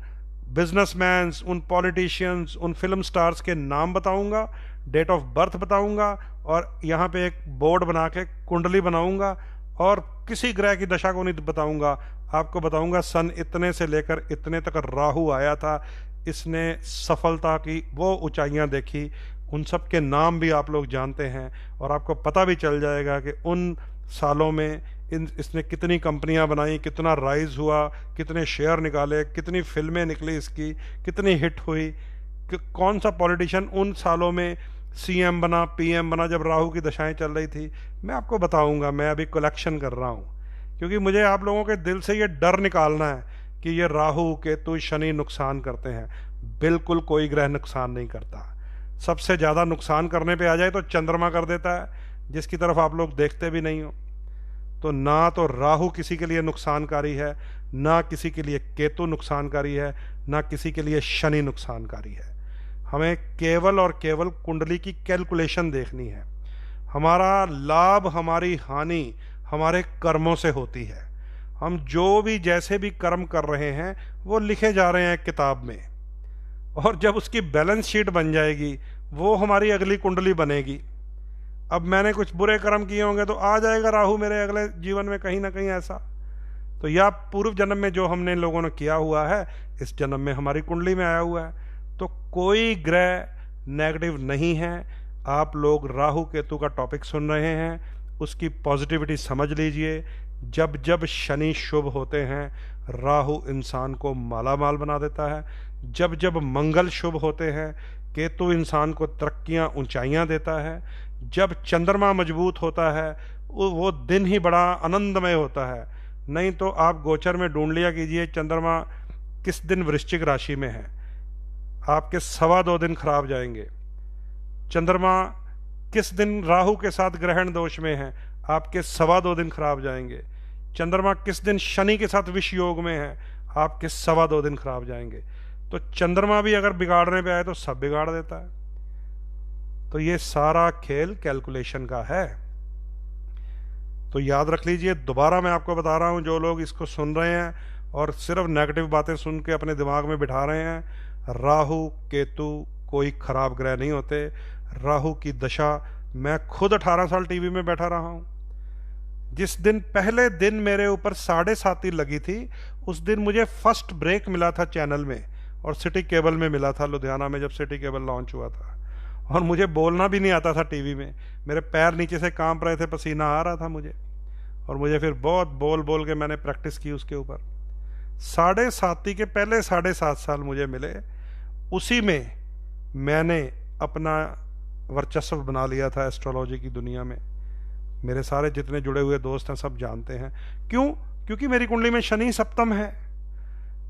बिजनेसमैन्स, उन पॉलिटिशियंस, उन फिल्म स्टार्स के नाम बताऊंगा, डेट ऑफ बर्थ बताऊंगा, और यहाँ पे एक बोर्ड बना के कुंडली बनाऊंगा, और किसी ग्रह की दशा को नहीं बताऊंगा, आपको बताऊंगा सन इतने से लेकर इतने तक राहु आया था, इसने सफलता की वो ऊंचाइयां देखी, उन सब के नाम भी आप लोग जानते हैं, और आपको पता भी चल जाएगा कि उन सालों में इसने कितनी कंपनियां बनाई, कितना राइज हुआ, कितने शेयर निकाले, कितनी फिल्में निकली इसकी, कितनी हिट हुई, कि कौन सा पॉलिटिशियन उन सालों में सीएम बना, पीएम बना जब राहु की दशाएं चल रही थी। मैं आपको बताऊंगा, मैं अभी कलेक्शन कर रहा हूँ, क्योंकि मुझे आप लोगों के दिल से ये डर निकालना है कि ये राहु केतु शनि नुकसान करते हैं। बिल्कुल कोई ग्रह नुकसान नहीं करता। सबसे ज़्यादा नुकसान करने पे आ जाए तो चंद्रमा कर देता है, जिसकी तरफ आप लोग देखते भी नहीं हो। तो ना तो राहु किसी के लिए नुकसानकारी है, ना किसी के लिए केतु नुकसानकारी है, ना किसी के लिए शनि नुकसानकारी है। हमें केवल और केवल कुंडली की कैलकुलेशन देखनी है। हमारा लाभ, हमारी हानि हमारे कर्मों से होती है। हम जो भी जैसे भी कर्म कर रहे हैं वो लिखे जा रहे हैं किताब में, और जब उसकी बैलेंस शीट बन जाएगी वो हमारी अगली कुंडली बनेगी। अब मैंने कुछ बुरे कर्म किए होंगे तो आ जाएगा राहु मेरे अगले जीवन में कहीं ना कहीं ऐसा। तो या पूर्व जन्म में जो हमने लोगों ने किया हुआ है, इस जन्म में हमारी कुंडली में आया हुआ है। तो कोई ग्रह नेगेटिव नहीं है। आप लोग राहु केतु का टॉपिक सुन रहे हैं, उसकी पॉजिटिविटी समझ लीजिए। जब जब शनि शुभ होते हैं, राहु इंसान को माला माल बना देता है। जब जब मंगल शुभ होते हैं, केतु इंसान को तरक्कियां, ऊंचाइयां देता है। जब चंद्रमा मजबूत होता है, वो दिन ही बड़ा आनंदमय होता है। नहीं तो आप गोचर में ढूंढ लिया कीजिए चंद्रमा किस दिन वृश्चिक राशि में है, आपके 2.25 दिन खराब जाएंगे। चंद्रमा किस दिन राहु के साथ ग्रहण दोष में है, आपके 2.25 दिन खराब जाएंगे। चंद्रमा किस दिन शनि के साथ विष योग में है, आपके 2.25 दिन खराब जाएंगे। तो चंद्रमा भी अगर बिगाड़ने पे आए तो सब बिगाड़ देता है। तो ये सारा खेल कैलकुलेशन का है। तो याद रख लीजिए, दोबारा मैं आपको बता रहा हूं, जो लोग इसको सुन रहे हैं और सिर्फ नेगेटिव बातें सुन के अपने दिमाग में बिठा रहे हैं, राहु केतु कोई खराब ग्रह नहीं होते। राहु की दशा, मैं खुद 18 साल टीवी में बैठा रहा हूं। जिस दिन पहले दिन मेरे ऊपर 7.5 लगी थी, उस दिन मुझे फर्स्ट ब्रेक मिला था चैनल में, और सिटी केबल में मिला था लुधियाना में, जब सिटी केबल लॉन्च हुआ था। और मुझे बोलना भी नहीं आता था टीवी में, मेरे पैर नीचे से कांप रहे थे, पसीना आ रहा था मुझे, और मुझे फिर बहुत बोल बोल के मैंने प्रैक्टिस की उसके ऊपर। 7.5 के पहले 7.5 साल मुझे मिले, उसी में मैंने अपना वर्चस्व बना लिया था एस्ट्रोलॉजी की दुनिया में। मेरे सारे जितने जुड़े हुए दोस्त हैं सब जानते हैं। क्यों? क्योंकि मेरी कुंडली में शनि सप्तम है।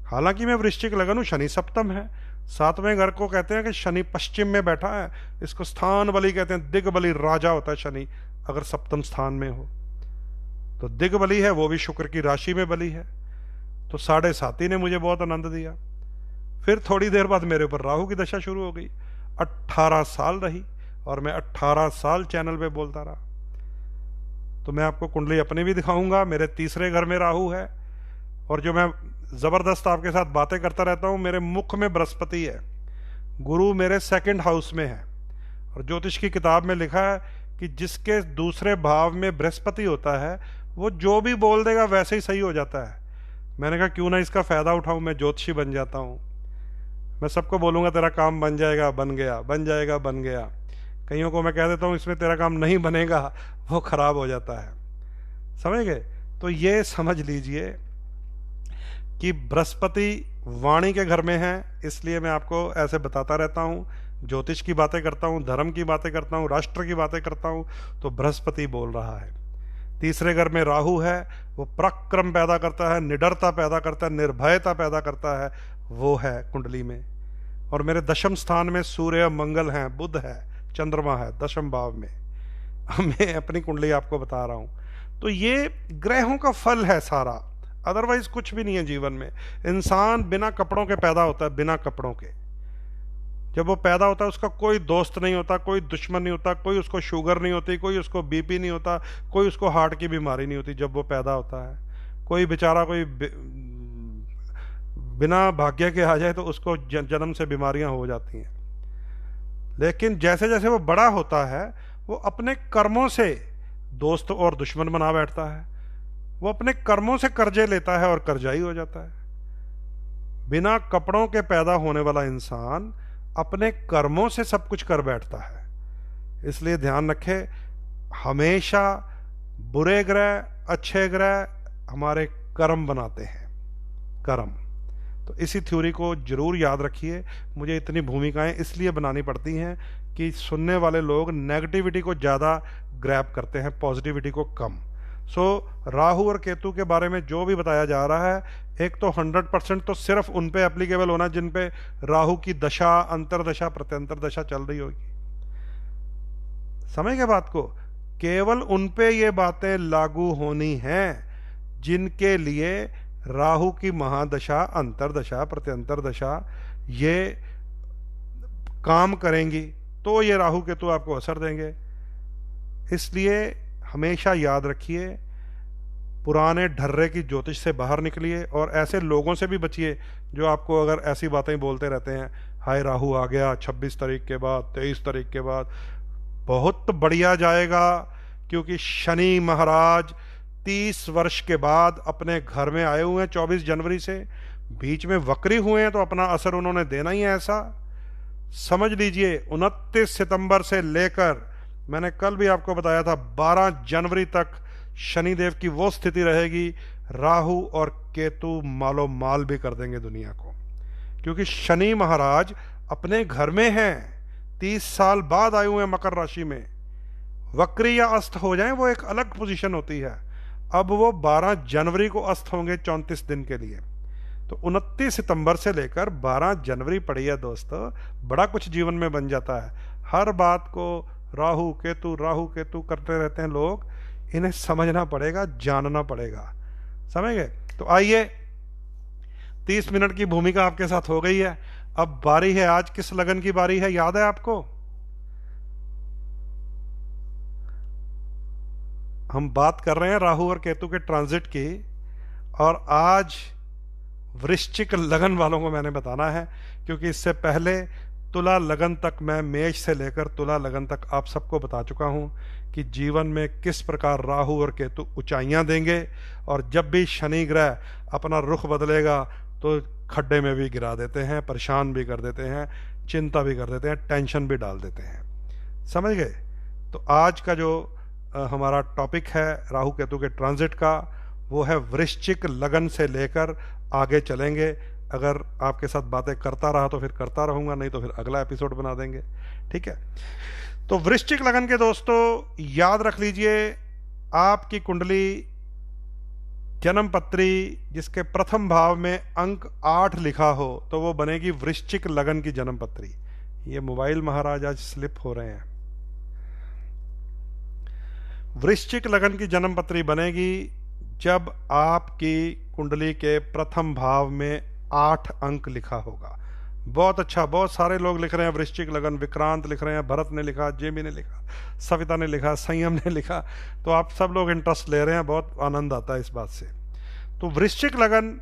हालांकि मैं वृश्चिक लगन हूं, शनि सप्तम है। 7वें घर को कहते हैं कि शनि पश्चिम में बैठा है, इसको स्थान बली कहते हैं। दिग्बली राजा होता है शनि, अगर सप्तम स्थान में हो तो दिग्बली है, वो भी शुक्र की राशि में बली है। तो 7.5 ने मुझे बहुत आनंद दिया। फिर थोड़ी देर बाद मेरे ऊपर राहु की दशा शुरू हो गई। 18 साल रही, और मैं 18 साल चैनल पे बोलता रहा। तो मैं आपको कुंडली अपनी भी दिखाऊंगा। मेरे तीसरे घर में राहु है, और जो मैं जबरदस्त आपके साथ बातें करता रहता हूं, मेरे मुख में बृहस्पति है, गुरु मेरे सेकंड हाउस में है। और ज्योतिष की किताब में लिखा है कि जिसके दूसरे भाव में बृहस्पति होता है वो जो भी बोल देगा वैसे ही सही हो जाता है। मैंने कहा क्यों ना इसका फायदा उठाऊं, मैं ज्योतिषी बन जाता हूं। मैं सबको बोलूंगा तेरा काम बन जाएगा, बन गया, बन जाएगा, बन गया। कईयों को मैं कह देता हूं इसमें तेरा काम नहीं बनेगा, वो खराब हो जाता है। समझ गए? तो ये समझ लीजिए कि बृहस्पति वाणी के घर में है, इसलिए मैं आपको ऐसे बताता रहता हूं, ज्योतिष की बातें करता हूं, धर्म की बातें करता हूं, राष्ट्र की बातें करता हूं, तो बृहस्पति बोल रहा है। तीसरे घर में राहु है, वो पराक्रम पैदा करता है, निडरता पैदा करता है, निर्भयता पैदा करता है, वो है कुंडली में। और मेरे दशम स्थान में सूर्य, मंगल हैं, बुध है, चंद्रमा है दशम भाव में। मैं अपनी कुंडली आपको बता रहा हूं। तो ये ग्रहों का फल है सारा, अदरवाइज कुछ भी नहीं है जीवन में। इंसान बिना कपड़ों के पैदा होता है, बिना कपड़ों के। जब वो पैदा होता है उसका कोई दोस्त नहीं होता, कोई दुश्मन नहीं होता, कोई उसको शुगर नहीं होती, कोई उसको बीपी नहीं होता, कोई उसको हार्ट की बीमारी नहीं होती जब वो पैदा होता है। कोई बेचारा कोई बिना भाग्य के आ जाए तो उसको जन्म से बीमारियां हो जाती हैं। लेकिन जैसे जैसे वो बड़ा होता है वो अपने कर्मों से दोस्त और दुश्मन बना बैठता है, वो अपने कर्मों से कर्जे लेता है और कर्जाई हो जाता है। बिना कपड़ों के पैदा होने वाला इंसान अपने कर्मों से सब कुछ कर बैठता है। इसलिए ध्यान रखें, हमेशा बुरे ग्रह, अच्छे ग्रह हमारे कर्म बनाते हैं, कर्म। तो इसी थ्योरी को जरूर याद रखिए। मुझे इतनी भूमिकाएं इसलिए बनानी पड़ती हैं कि सुनने वाले लोग नेगेटिविटी को ज़्यादा ग्रैब करते हैं, पॉजिटिविटी को कम। राहु और केतु के बारे में जो भी बताया जा रहा है, एक तो 100% तो सिर्फ उन पे एप्लीकेबल होना जिन पे राहु की दशा, अंतरदशा, प्रत्यंतर दशा चल रही होगी। समझ गए बात को? केवल उन पे ये बातें लागू होनी हैं जिनके लिए राहु की महादशा, अंतरदशा, प्रत्यंतर दशा ये काम करेंगी, तो ये राहु केतु आपको असर देंगे। इसलिए हमेशा याद रखिए, पुराने ढर्रे की ज्योतिष से बाहर निकलिए और ऐसे लोगों से भी बचिए जो आपको अगर ऐसी बातें बोलते रहते हैं, हाय राहु आ गया 26 तारीख के बाद, 23 तारीख के बाद बहुत बढ़िया जाएगा, क्योंकि शनि महाराज 30 वर्ष के बाद अपने घर में आए हुए हैं 24 जनवरी से। बीच में वक्री हुए हैं तो अपना असर उन्होंने देना ही है। ऐसा समझ लीजिए 29 सितंबर से लेकर, मैंने कल भी आपको बताया था, 12 जनवरी तक शनिदेव की वो स्थिति रहेगी, राहु और केतु मालो माल भी कर देंगे दुनिया को। क्योंकि शनि महाराज अपने घर में हैं, 30 साल बाद आए हुए हैं मकर राशि में। वक्री या अस्त हो जाएं वो एक अलग पोजीशन होती है। अब वो 12 जनवरी को अस्त होंगे 34 दिन के लिए। तो 29 सितंबर से लेकर 12 जनवरी पड़ी है दोस्तों, बड़ा कुछ जीवन में बन जाता है। हर बात को राहु केतु करते रहते हैं लोग, इन्हें समझना पड़ेगा, जानना पड़ेगा। समझ गए? तो आइए, 30 मिनट की भूमिका आपके साथ हो गई है। अब बारी है, आज किस लगन की बारी है याद है आपको? हम बात कर रहे हैं राहु और केतु के ट्रांजिट की, और आज वृश्चिक लगन वालों को मैंने बताना है, क्योंकि इससे पहले तुला लगन तक, मैं मेष से लेकर तुला लगन तक आप सबको बता चुका हूं कि जीवन में किस प्रकार राहु और केतु ऊंचाइयां देंगे, और जब भी शनि ग्रह अपना रुख बदलेगा तो खड्डे में भी गिरा देते हैं, परेशान भी कर देते हैं, चिंता भी कर देते हैं, टेंशन भी डाल देते हैं। समझ गए? तो आज का जो हमारा टॉपिक है राहु केतु के ट्रांजिट का, वो है वृश्चिक लगन से लेकर आगे चलेंगे। अगर आपके साथ बातें करता रहा तो फिर करता रहूंगा, नहीं तो फिर अगला एपिसोड बना देंगे। ठीक है? तो वृश्चिक लगन के दोस्तों याद रख लीजिए, आपकी कुंडली जन्म पत्री जिसके प्रथम भाव में अंक 8 लिखा हो तो वो बनेगी वृश्चिक लगन की जन्म पत्री। ये मोबाइल महाराज आज स्लिप हो रहे हैं। वृश्चिक लगन की जन्म पत्री बनेगी जब आपकी कुंडली के प्रथम भाव में 8 अंक लिखा होगा। बहुत अच्छा, बहुत सारे लोग लिख रहे हैं वृश्चिक लगन। विक्रांत लिख रहे हैं, भरत ने लिखा, जेमी ने लिखा, सविता ने लिखा, संयम ने लिखा। तो आप सब लोग इंटरेस्ट ले रहे हैं, बहुत आनंद आता है इस बात से। तो वृश्चिक लगन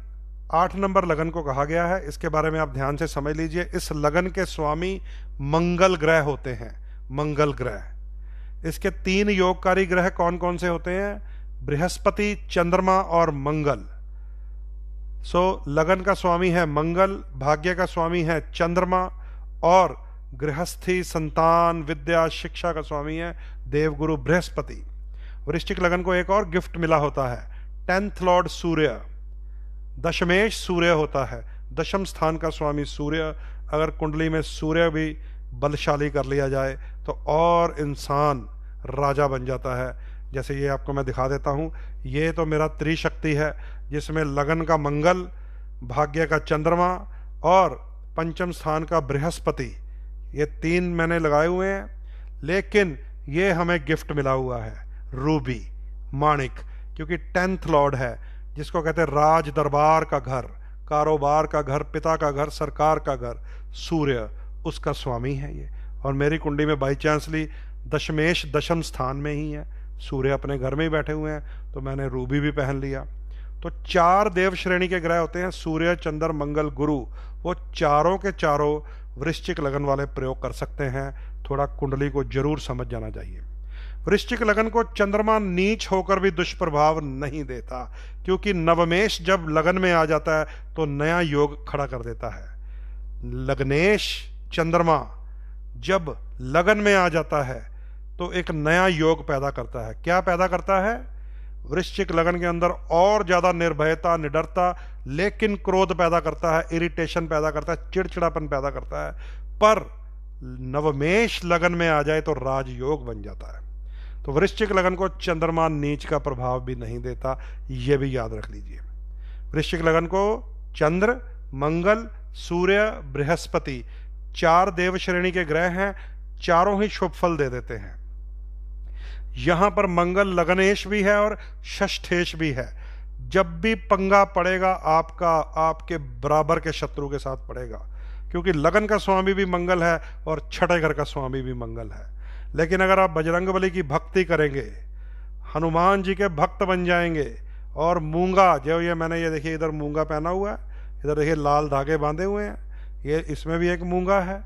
8 नंबर लगन को कहा गया है। इसके बारे में आप ध्यान से समझ लीजिए। इस लगन के स्वामी मंगल ग्रह होते हैं, मंगल ग्रह। इसके 3 योगकारी ग्रह कौन कौन से होते हैं? बृहस्पति, चंद्रमा और मंगल। लगन का स्वामी है मंगल, भाग्य का स्वामी है चंद्रमा, और गृहस्थी, संतान, विद्या, शिक्षा का स्वामी है देवगुरु बृहस्पति। वृश्चिक लगन को एक और गिफ्ट मिला होता है, 10th लॉर्ड सूर्य, दशमेश सूर्य होता है। दशम स्थान का स्वामी सूर्य। अगर कुंडली में सूर्य भी बलशाली कर लिया जाए तो और इंसान राजा बन जाता है। जैसे ये आपको मैं दिखा देता हूँ। ये तो मेरा त्रिशक्ति है, जिसमें लगन का मंगल, भाग्य का चंद्रमा और पंचम स्थान का बृहस्पति, ये 3 मैंने लगाए हुए हैं। लेकिन ये हमें गिफ्ट मिला हुआ है रूबी, माणिक, क्योंकि 10th लॉर्ड है, जिसको कहते हैं राज दरबार का घर, कारोबार का घर, पिता का घर, सरकार का घर, सूर्य उसका स्वामी है ये। और मेरी कुंडली में बाई चांसली दशमेश दशम स्थान में ही है, सूर्य अपने घर में ही बैठे हुए हैं, तो मैंने रूबी भी पहन लिया। तो 4 देव श्रेणी के ग्रह होते हैं, सूर्य, चंद्र, मंगल, गुरु। वो चारों के चारों वृश्चिक लगन वाले प्रयोग कर सकते हैं। थोड़ा कुंडली को जरूर समझ जाना चाहिए। वृश्चिक लगन को चंद्रमा नीच होकर भी दुष्प्रभाव नहीं देता, क्योंकि नवमेश जब लगन में आ जाता है तो नया योग खड़ा कर देता है। लग्नेश चंद्रमा जब लगन में आ जाता है तो एक नया योग पैदा करता है। क्या पैदा करता है? वृश्चिक लगन के अंदर और ज्यादा निर्भयता, निडरता, लेकिन क्रोध पैदा करता है, इरिटेशन पैदा करता है, चिड़चिड़ापन पैदा करता है। पर नवमेश लगन में आ जाए तो राजयोग बन जाता है। तो वृश्चिक लगन को चंद्रमा नीच का प्रभाव भी नहीं देता, यह भी याद रख लीजिए। वृश्चिक लगन को चंद्र, मंगल, सूर्य, बृहस्पति 4 देव श्रेणी के ग्रह हैं, चारों ही शुभ फल दे देते हैं। यहां पर मंगल लगनेश भी है और षष्ठेश भी है। जब भी पंगा पड़ेगा आपका, आपके बराबर के शत्रु के साथ पड़ेगा, क्योंकि लगन का स्वामी भी मंगल है और छठे घर का स्वामी भी मंगल है। लेकिन अगर आप बजरंगबली की भक्ति करेंगे, हनुमान जी के भक्त बन जाएंगे, और मूंगा, जो ये मैंने ये देखिए इधर मूंगा पहना हुआ है, इधर देखिए लाल धागे बांधे हुए हैं, ये इसमें भी एक मूंगा है।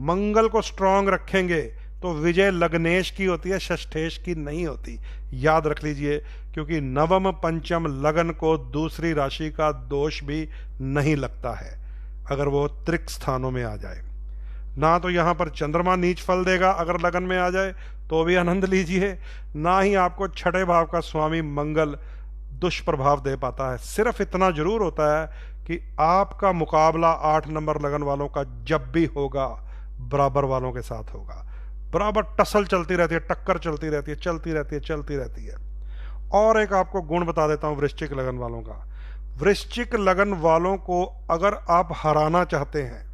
मंगल को स्ट्रांग रखेंगे तो विजय लग्नेश की होती है, षष्ठेश की नहीं होती। याद रख लीजिए, क्योंकि नवम पंचम लगन को दूसरी राशि का दोष भी नहीं लगता है अगर वो त्रिक स्थानों में आ जाए। ना तो यहां पर चंद्रमा नीच फल देगा अगर लगन में आ जाए तो भी आनंद लीजिए, ना ही आपको छठे भाव का स्वामी मंगल दुष्प्रभाव दे पाता है। सिर्फ इतना जरूर होता है कि आपका मुकाबला 8 नंबर लगन वालों का जब भी होगा, बराबर वालों के साथ होगा। बराबर टसल चलती रहती है, टक्कर चलती रहती है, चलती रहती है, चलती रहती है। और एक आपको गुण बता देता हूं वृश्चिक लगन वालों का। वृश्चिक लगन वालों को अगर आप हराना चाहते हैं,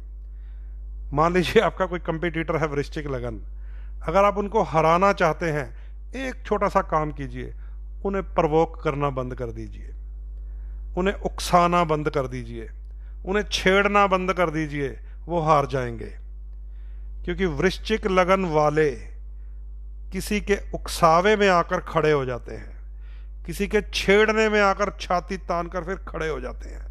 मान लीजिए आपका कोई कंपटीटर है वृश्चिक लगन, अगर आप उनको हराना चाहते हैं, एक छोटा सा काम कीजिए, उन्हें प्रवोक करना बंद कर दीजिए, उन्हें उकसाना बंद कर दीजिए, उन्हें छेड़ना बंद कर दीजिए, वो हार जाएंगे। क्योंकि वृश्चिक लगन वाले किसी के उकसावे में आकर खड़े हो जाते हैं, किसी के छेड़ने में आकर छाती तान कर फिर खड़े हो जाते हैं।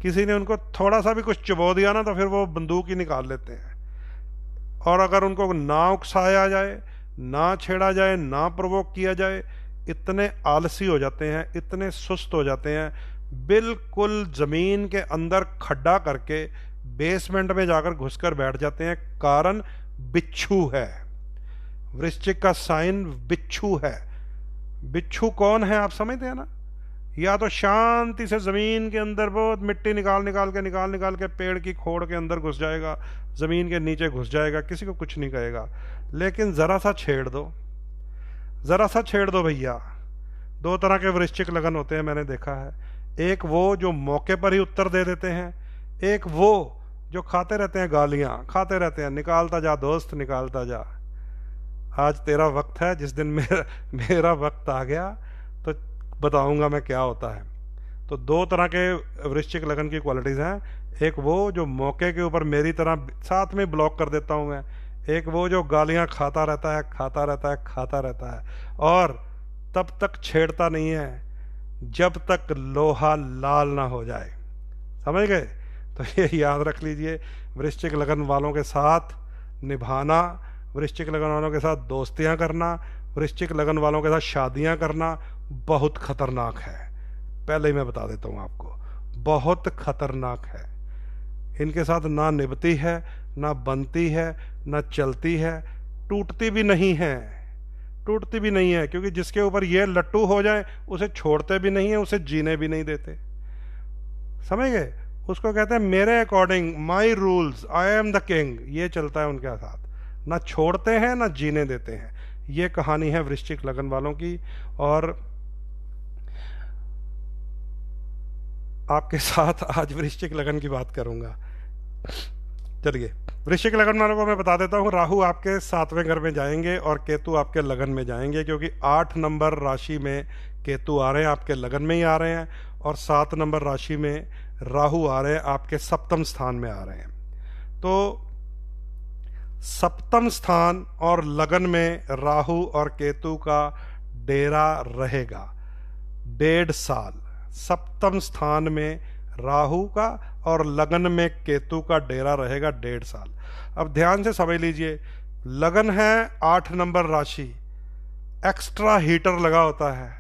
किसी ने उनको थोड़ा सा भी कुछ चबो दिया ना तो फिर वो बंदूक ही निकाल लेते हैं। और अगर उनको ना उकसाया जाए, ना छेड़ा जाए, ना प्रवोक किया जाए, इतने आलसी हो जाते हैं, इतने सुस्त हो जाते हैं, बिल्कुल जमीन के अंदर खड्डा करके बेसमेंट में जाकर घुसकर बैठ जाते हैं। कारण बिच्छू है, वृश्चिक का साइन बिच्छू है। बिच्छू कौन है आप समझते हैं ना? या तो शांति से जमीन के अंदर बहुत मिट्टी निकाल निकाल के पेड़ की खोड़ के अंदर घुस जाएगा, जमीन के नीचे घुस जाएगा, किसी को कुछ नहीं कहेगा। लेकिन जरा सा छेड़ दो, जरा सा छेड़ दो भैया। 2 तरह के वृश्चिक लगन होते हैं मैंने देखा है। एक वो जो मौके पर ही उत्तर दे देते हैं, एक वो जो खाते रहते हैं गालियां, खाते रहते हैं, निकालता जा दोस्त निकालता जा। आज तेरा वक्त है, जिस दिन मेरा वक्त आ गया तो बताऊंगा मैं क्या होता है। तो दो तरह के वृश्चिक लगन की क्वालिटीज हैं। एक वो जो मौके के ऊपर मेरी तरह साथ में ब्लॉक कर देता हूं मैं, एक वो जो गालियां खाता रहता है, खाता रहता है, खाता रहता है, और तब तक छेड़ता नहीं है जब तक लोहा लाल ना हो जाए। समझ गए? तो ये याद रख लीजिए, वृश्चिक लगन वालों के साथ निभाना, वृश्चिक लगन वालों के साथ दोस्तियां करना, वृश्चिक लगन वालों के साथ शादियां करना बहुत खतरनाक है। पहले ही मैं बता देता हूं आपको, बहुत खतरनाक है। इनके साथ ना निभती है, ना बनती है, ना चलती है, टूटती भी नहीं है, टूटती भी नहीं है, क्योंकि जिसके ऊपर ये लट्टू हो जाए उसे छोड़ते भी नहीं है, उसे जीने भी नहीं देते। समझ गए? उसको कहते हैं मेरे according, my rules, I am the king. ये चलता है उनके साथ, ना छोड़ते हैं ना जीने देते हैं। ये कहानी है वृश्चिक लगन वालों की। और आपके साथ आज वृश्चिक लगन की बात करूंगा। चलिए, वृश्चिक लगन वालों को मैं बता देता हूं, राहु आपके 7वें घर में जाएंगे और केतु आपके लगन में जाएंगे, क्योंकि 8 नंबर राशि में केतु आ रहे हैं, आपके लगन में ही आ रहे हैं, और 7 नंबर राशि में राहु आ रहे हैं, आपके सप्तम स्थान में आ रहे हैं। तो सप्तम स्थान और लगन में राहु और केतु का डेरा रहेगा 1.5 साल। सप्तम स्थान में राहु का और लगन में केतु का डेरा रहेगा 1.5 साल। अब ध्यान से समझ लीजिए, लगन है 8 नंबर राशि, एक्स्ट्रा हीटर लगा होता है,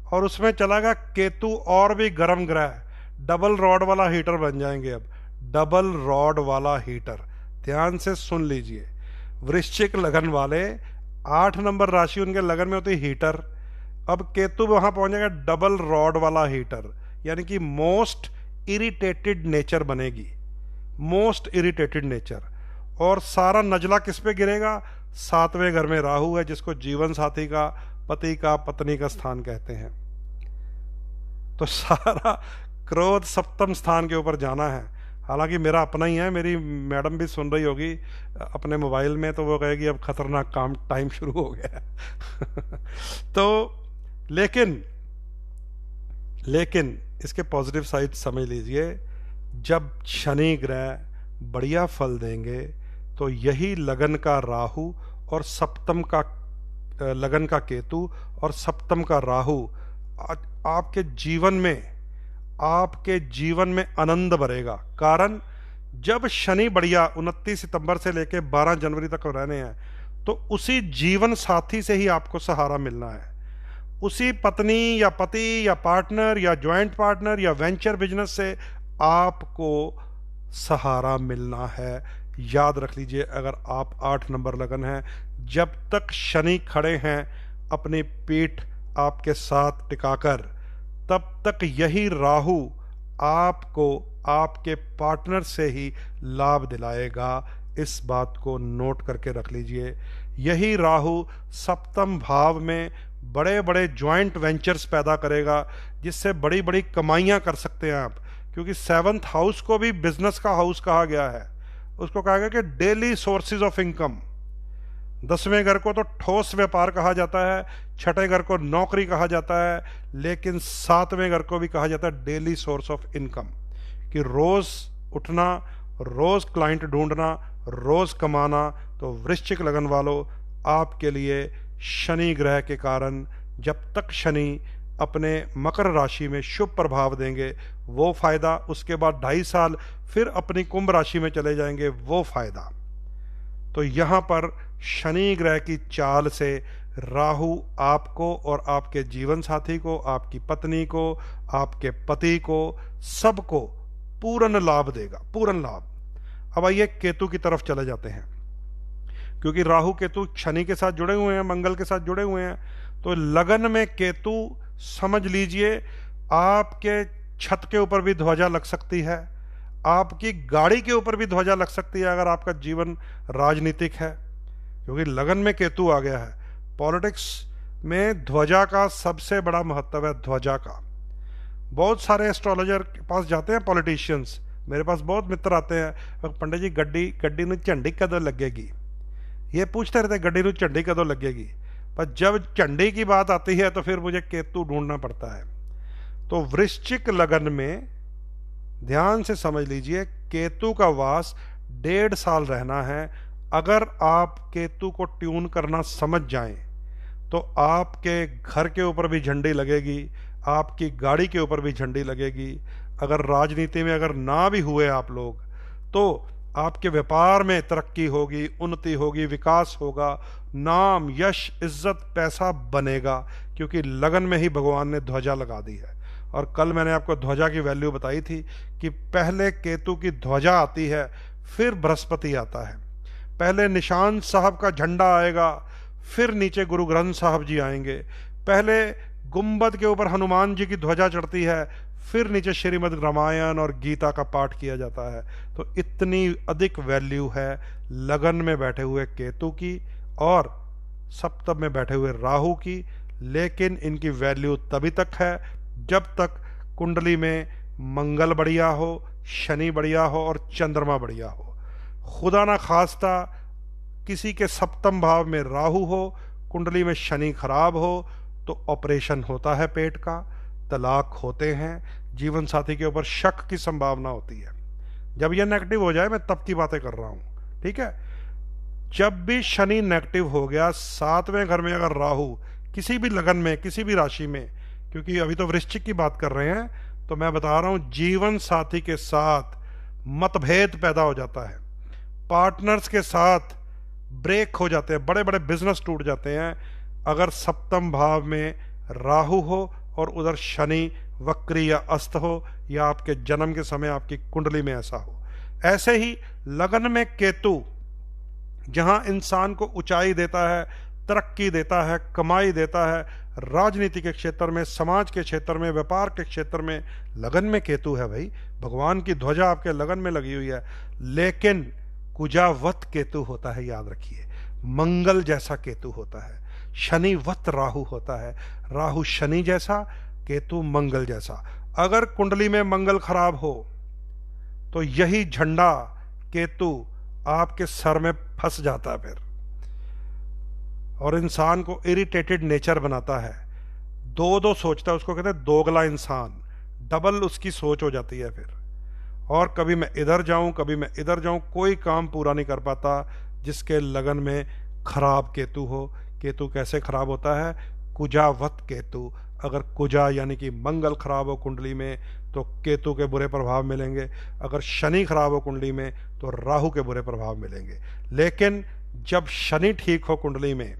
और उसमें चलागा केतु और भी गर्म ग्रह, डबल रॉड वाला हीटर बन जाएंगे। अब डबल रॉड वाला हीटर, ध्यान से सुन लीजिए, वृश्चिक लगन वाले 8 नंबर राशि उनके लगन में होती है हीटर, अब केतु वहां पहुंच जाएगा डबल रॉड वाला हीटर, यानी कि मोस्ट इरिटेटेड नेचर बनेगी, मोस्ट इरिटेटेड नेचर। और सारा नजला किस पे गिरेगा? 7वें घर में राहु है, जिसको जीवन साथी का, पति का, पत्नी का स्थान कहते हैं। तो सारा क्रोध सप्तम स्थान के ऊपर जाना है। हालांकि मेरा अपना ही है, मेरी मैडम भी सुन रही होगी अपने मोबाइल में, तो वो कहेगी अब खतरनाक काम टाइम शुरू हो गया। तो लेकिन इसके पॉजिटिव साइड समझ लीजिए, जब शनि ग्रह बढ़िया फल देंगे तो यही लगन का राहु और सप्तम का लगन का केतु और सप्तम का राहु आपके जीवन में आनंद भरेगा। कारण जब शनि बढ़िया 29 सितंबर से लेकर 12 जनवरी तक रहने हैं, तो उसी जीवन साथी से ही आपको सहारा मिलना है, उसी पत्नी या पति या पार्टनर या ज्वाइंट पार्टनर या वेंचर बिजनेस से आपको सहारा मिलना है। याद रख लीजिए, अगर आप 8 नंबर लगन हैं, जब तक शनि खड़े हैं अपनी पीठ आपके साथ टिकाकर, तब तक यही राहु आपको आपके पार्टनर से ही लाभ दिलाएगा। इस बात को नोट करके रख लीजिए। यही राहु सप्तम भाव में बड़े बड़े ज्वाइंट वेंचर्स पैदा करेगा, जिससे बड़ी बड़ी कमाइयां कर सकते हैं आप, क्योंकि 7th हाउस को भी बिजनेस का हाउस कहा गया है। उसको कहा गया कि डेली सोर्सेज ऑफ इनकम। 10वें घर को तो ठोस व्यापार कहा जाता है, 6ठे घर को नौकरी कहा जाता है, लेकिन 7वें घर को भी कहा जाता है डेली सोर्स ऑफ इनकम, कि रोज उठना, रोज क्लाइंट ढूंढना, रोज कमाना। तो वृश्चिक लगन वालों, आपके लिए शनि ग्रह के कारण, जब तक शनि अपने मकर राशि में शुभ प्रभाव देंगे वो फायदा, उसके बाद 2.5 साल फिर अपनी कुंभ राशि में चले जाएंगे वो फायदा। तो यहां पर शनि ग्रह की चाल से राहु आपको और आपके जीवन साथी को, आपकी पत्नी को, आपके पति को, सबको पूर्ण लाभ देगा, पूर्ण लाभ। अब आइए केतु की तरफ चले जाते हैं, क्योंकि राहु केतु शनि के साथ जुड़े हुए हैं, मंगल के साथ जुड़े हुए हैं। तो लगन में केतु, समझ लीजिए आपके छत के ऊपर भी ध्वजा लग सकती है, आपकी गाड़ी के ऊपर भी ध्वजा लग सकती है, अगर आपका जीवन राजनीतिक है, क्योंकि लगन में केतु आ गया है। पॉलिटिक्स में ध्वजा का सबसे बड़ा महत्व है, ध्वजा का। बहुत सारे एस्ट्रोलॉजर के पास जाते हैं पॉलिटिशियंस, मेरे पास बहुत मित्र आते हैं, पंडित जी गड्डी ਨੂੰ ਝੰਡੀ कदों लगेगी, ये पूछते रहते गड्डी ਨੂੰ ਝੰਡੀ कदों लगेगी। पर जब झंडी की बात आती है तो फिर मुझे केतु ढूंढना पड़ता है। तो वृश्चिक लगन में ध्यान से समझ लीजिए, केतु का वास 1.5 साल रहना है। अगर आप केतु को ट्यून करना समझ जाएं तो आपके घर के ऊपर भी झंडी लगेगी, आपकी गाड़ी के ऊपर भी झंडी लगेगी। अगर राजनीति में अगर ना भी हुए आप लोग, तो आपके व्यापार में तरक्की होगी, उन्नति होगी, विकास होगा, नाम, यश, इज्जत, पैसा बनेगा, क्योंकि लगन में ही भगवान ने ध्वजा लगा दी है। और कल मैंने आपको ध्वजा की वैल्यू बताई थी कि पहले केतु की ध्वजा आती है, फिर बृहस्पति आता है। पहले निशान साहब का झंडा आएगा, फिर नीचे गुरु ग्रंथ साहब जी आएंगे। पहले गुंबद के ऊपर हनुमान जी की ध्वजा चढ़ती है, फिर नीचे श्रीमद् रामायण और गीता का पाठ किया जाता है। तो इतनी अधिक वैल्यू है लगन में बैठे हुए केतु की और सप्तम में बैठे हुए राहु की। लेकिन इनकी वैल्यू तभी तक है जब तक कुंडली में मंगल बढ़िया हो, शनि बढ़िया हो और चंद्रमा बढ़िया हो। खुदा ना खास्ता किसी के सप्तम भाव में राहु हो, कुंडली में शनि खराब हो, तो ऑपरेशन होता है पेट का, तलाक होते हैं, जीवन साथी के ऊपर शक की संभावना होती है। जब यह नेगेटिव हो जाए, मैं तब की बातें कर रहा हूं, ठीक है। जब भी शनि नेगेटिव हो गया, 7वें घर में अगर राहु किसी भी लगन में, किसी भी राशि में, क्योंकि अभी तो वृश्चिक की बात कर रहे हैं, तो मैं बता रहा हूं जीवन साथी के साथ मतभेद पैदा हो जाता है, पार्टनर्स के साथ ब्रेक हो जाते हैं, बड़े बड़े बिजनेस टूट जाते हैं अगर सप्तम भाव में राहु हो और उधर शनि वक्री या अस्त हो, या आपके जन्म के समय आपकी कुंडली में ऐसा हो। ऐसे ही लगन में केतु जहां इंसान को ऊंचाई देता है, तरक्की देता है, कमाई देता है, राजनीति के क्षेत्र में, समाज के क्षेत्र में, व्यापार के क्षेत्र में लगन में केतु है भाई। भगवान की ध्वजा आपके लगन में लगी हुई है। लेकिन कुजावत केतु होता है, याद रखिए, मंगल जैसा केतु होता है, शनिवत राहु होता है, राहु शनि जैसा, केतु मंगल जैसा। अगर कुंडली में मंगल खराब हो तो यही झंडा केतु आपके सर में फंस जाता है फिर, और इंसान को इरिटेटेड नेचर बनाता है, दो दो सोचता है, उसको कहते हैं दोगला इंसान, डबल उसकी सोच हो जाती है फिर। और कभी मैं इधर जाऊं, कभी मैं इधर जाऊं, कोई काम पूरा नहीं कर पाता जिसके लगन में खराब केतु हो। केतु कैसे खराब होता है? कुजावत केतु। अगर कुजा यानी कि मंगल खराब हो कुंडली में तो केतु के बुरे प्रभाव मिलेंगे, अगर शनि खराब हो कुंडली में तो राहु के बुरे प्रभाव मिलेंगे। लेकिन जब शनि ठीक हो कुंडली में,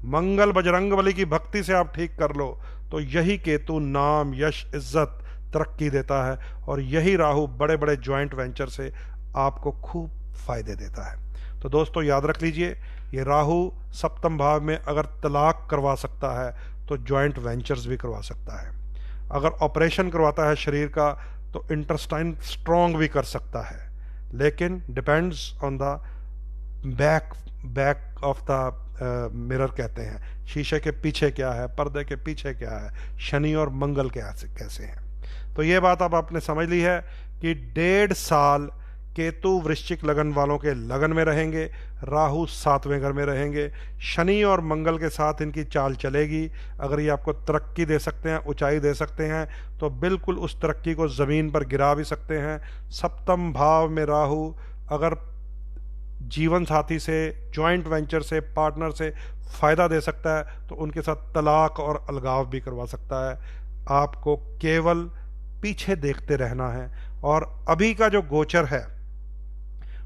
मंगल बजरंगबली की भक्ति से आप ठीक कर लो, तो यही केतु नाम, यश, इज्जत, तरक्की देता है, और यही राहु बड़े बड़े ज्वाइंट वेंचर से आपको खूब फायदे देता है। तो दोस्तों याद रख लीजिए, ये राहु सप्तम भाव में अगर तलाक करवा सकता है तो ज्वाइंट वेंचर्स भी करवा सकता है। अगर ऑपरेशन करवाता है शरीर का तो इंटेस्टाइन स्ट्रॉन्ग भी कर सकता है। लेकिन depends on the back of the mirror कहते हैं, शीशे के पीछे क्या है, पर्दे के पीछे क्या है, शनि और मंगल कैसे हैं। तो ये बात अब आपने समझ ली है कि 1.5 साल केतु वृश्चिक लगन वालों के लगन में रहेंगे, राहु 7वें घर में रहेंगे, शनि और मंगल के साथ इनकी चाल चलेगी। अगर ये आपको तरक्की दे सकते हैं, ऊंचाई दे सकते हैं, तो बिल्कुल उस तरक्की को ज़मीन पर गिरा भी सकते हैं। सप्तम भाव में राहु अगर जीवन साथी से, जॉइंट वेंचर से, पार्टनर से फ़ायदा दे सकता है तो उनके साथ तलाक और अलगाव भी करवा सकता है। आपको केवल पीछे देखते रहना है। और अभी का जो गोचर है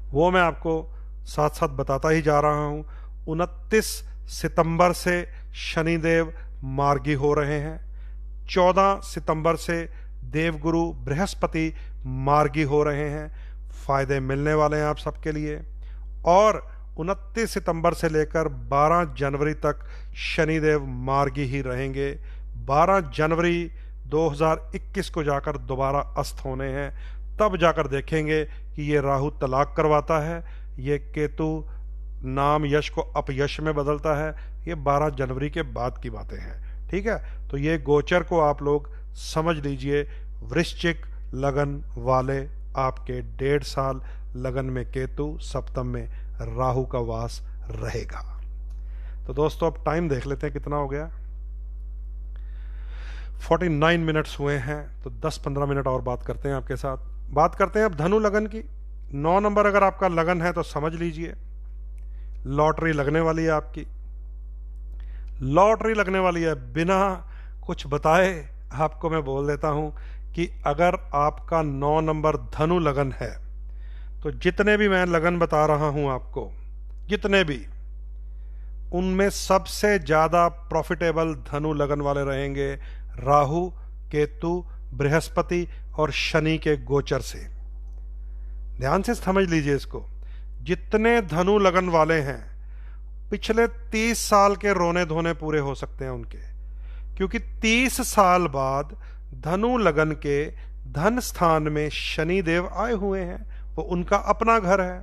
वो मैं आपको साथ साथ बताता ही जा रहा हूं। 29 सितंबर से शनिदेव मार्गी हो रहे हैं, 14 सितंबर से देवगुरु बृहस्पति मार्गी हो रहे हैं। फायदे मिलने वाले हैं आप सबके लिए। और 29 सितंबर से लेकर 12 जनवरी तक शनिदेव मार्गी ही रहेंगे। 12 जनवरी 2021 को जाकर दोबारा अस्त होने हैं। तब जाकर देखेंगे कि ये राहु तलाक करवाता है, ये केतु नाम यश को अपयश में बदलता है। ये 12 जनवरी के बाद की बातें हैं, ठीक है। तो ये गोचर को आप लोग समझ लीजिए। वृश्चिक लगन वाले आपके 1.5 साल लगन में केतु, सप्तम में राहु का वास रहेगा। तो दोस्तों अब टाइम देख लेते हैं कितना हो गया। 49 मिनट्स हुए हैं, तो 10-15 मिनट और बात करते हैं आपके साथ। बात करते हैं अब धनु लगन की। 9 नंबर अगर आपका लगन है तो समझ लीजिए लॉटरी लगने वाली है आपकी, लॉटरी लगने वाली है। बिना कुछ बताए आपको मैं बोल देता हूं कि अगर आपका 9 नंबर धनु लगन है तो जितने भी मैं लगन बता रहा हूं आपको, जितने भी, उनमें सबसे ज्यादा प्रॉफिटेबल धनु लगन वाले रहेंगे राहु, केतु, बृहस्पति और शनि के गोचर से। ध्यान से समझ लीजिए इसको। जितने धनु लगन वाले हैं पिछले 30 साल के रोने धोने पूरे हो सकते हैं उनके, क्योंकि 30 साल बाद धनु लगन के धन स्थान में शनि देव आए हुए हैं, वो उनका अपना घर है।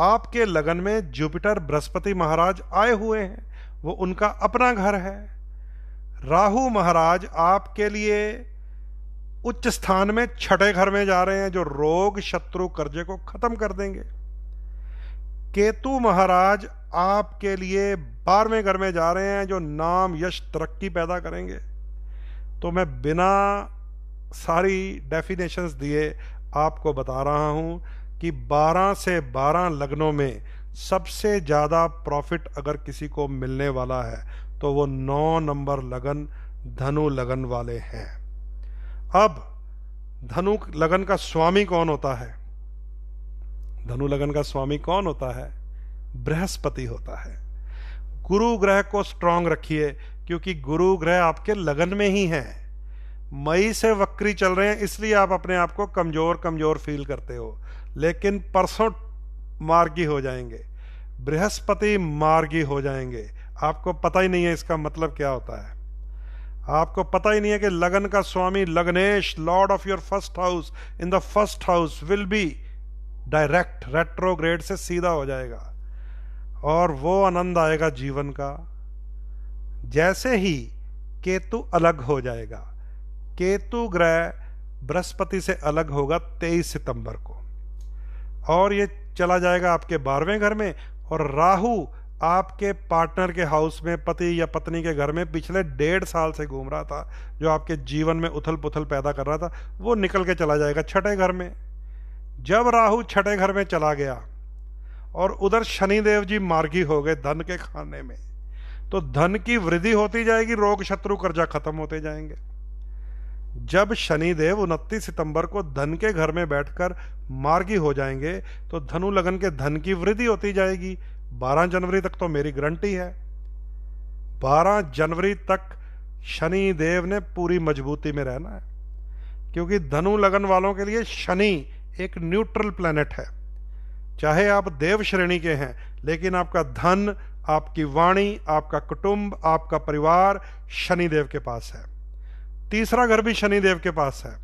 आपके लगन में जुपिटर बृहस्पति महाराज आए हुए हैं, वो उनका अपना घर है। राहु महाराज आपके लिए उच्च स्थान में छठे घर में जा रहे हैं, जो रोग शत्रु कर्जे को खत्म कर देंगे। केतु महाराज आपके लिए 12वें घर में जा रहे हैं, जो नाम यश तरक्की पैदा करेंगे। तो मैं बिना सारी डेफिनेशंस दिए आपको बता रहा हूं कि 12 से 12 लग्नों में सबसे ज्यादा प्रॉफिट अगर किसी को मिलने वाला है तो वो 9 नंबर लगन धनु लगन वाले हैं। अब धनु लगन का स्वामी कौन होता है? धनु लगन का स्वामी कौन होता है? बृहस्पति होता है। गुरु ग्रह को स्ट्रांग रखिए, क्योंकि गुरु ग्रह आपके लगन में ही है। मई से वक्री चल रहे हैं, इसलिए आप अपने आप को कमजोर कमजोर फील करते हो, लेकिन परसों मार्गी हो जाएंगे, बृहस्पति मार्गी हो जाएंगे। आपको पता ही नहीं है इसका मतलब क्या होता है। आपको पता ही नहीं है कि लगन का स्वामी लग्नेश, lord of your first house in the first house, will be direct retrograde से सीधा हो जाएगा, और वो आनंद आएगा जीवन का। जैसे ही केतु अलग हो जाएगा, केतु ग्रह बृहस्पति से अलग होगा 23 सितंबर को, और ये चला जाएगा आपके 12वें घर में, और राहु आपके पार्टनर के हाउस में, पति या पत्नी के घर में पिछले 1.5 साल से घूम रहा था, जो आपके जीवन में उथल पुथल पैदा कर रहा था, वो निकल के चला जाएगा छठे घर में। जब राहु छठे घर में चला गया और उधर शनिदेव जी मार्गी हो गए धन के खाने में, तो धन की वृद्धि होती जाएगी, रोग शत्रु कर्जा खत्म होते जाएंगे। जब शनिदेव 29 सितंबर को धन के घर में बैठकर मार्गी हो जाएंगे तो धनु लगन के धन की वृद्धि होती जाएगी। 12 जनवरी तक तो मेरी गारंटी है। 12 जनवरी तक शनि देव ने पूरी मजबूती में रहना है, क्योंकि धनु लगन वालों के लिए शनि एक न्यूट्रल प्लैनेट है। चाहे आप देव श्रेणी के हैं, लेकिन आपका धन, आपकी वाणी, आपका कुटुंब, आपका परिवार शनिदेव के पास है। तीसरा घर भी शनिदेव के पास है।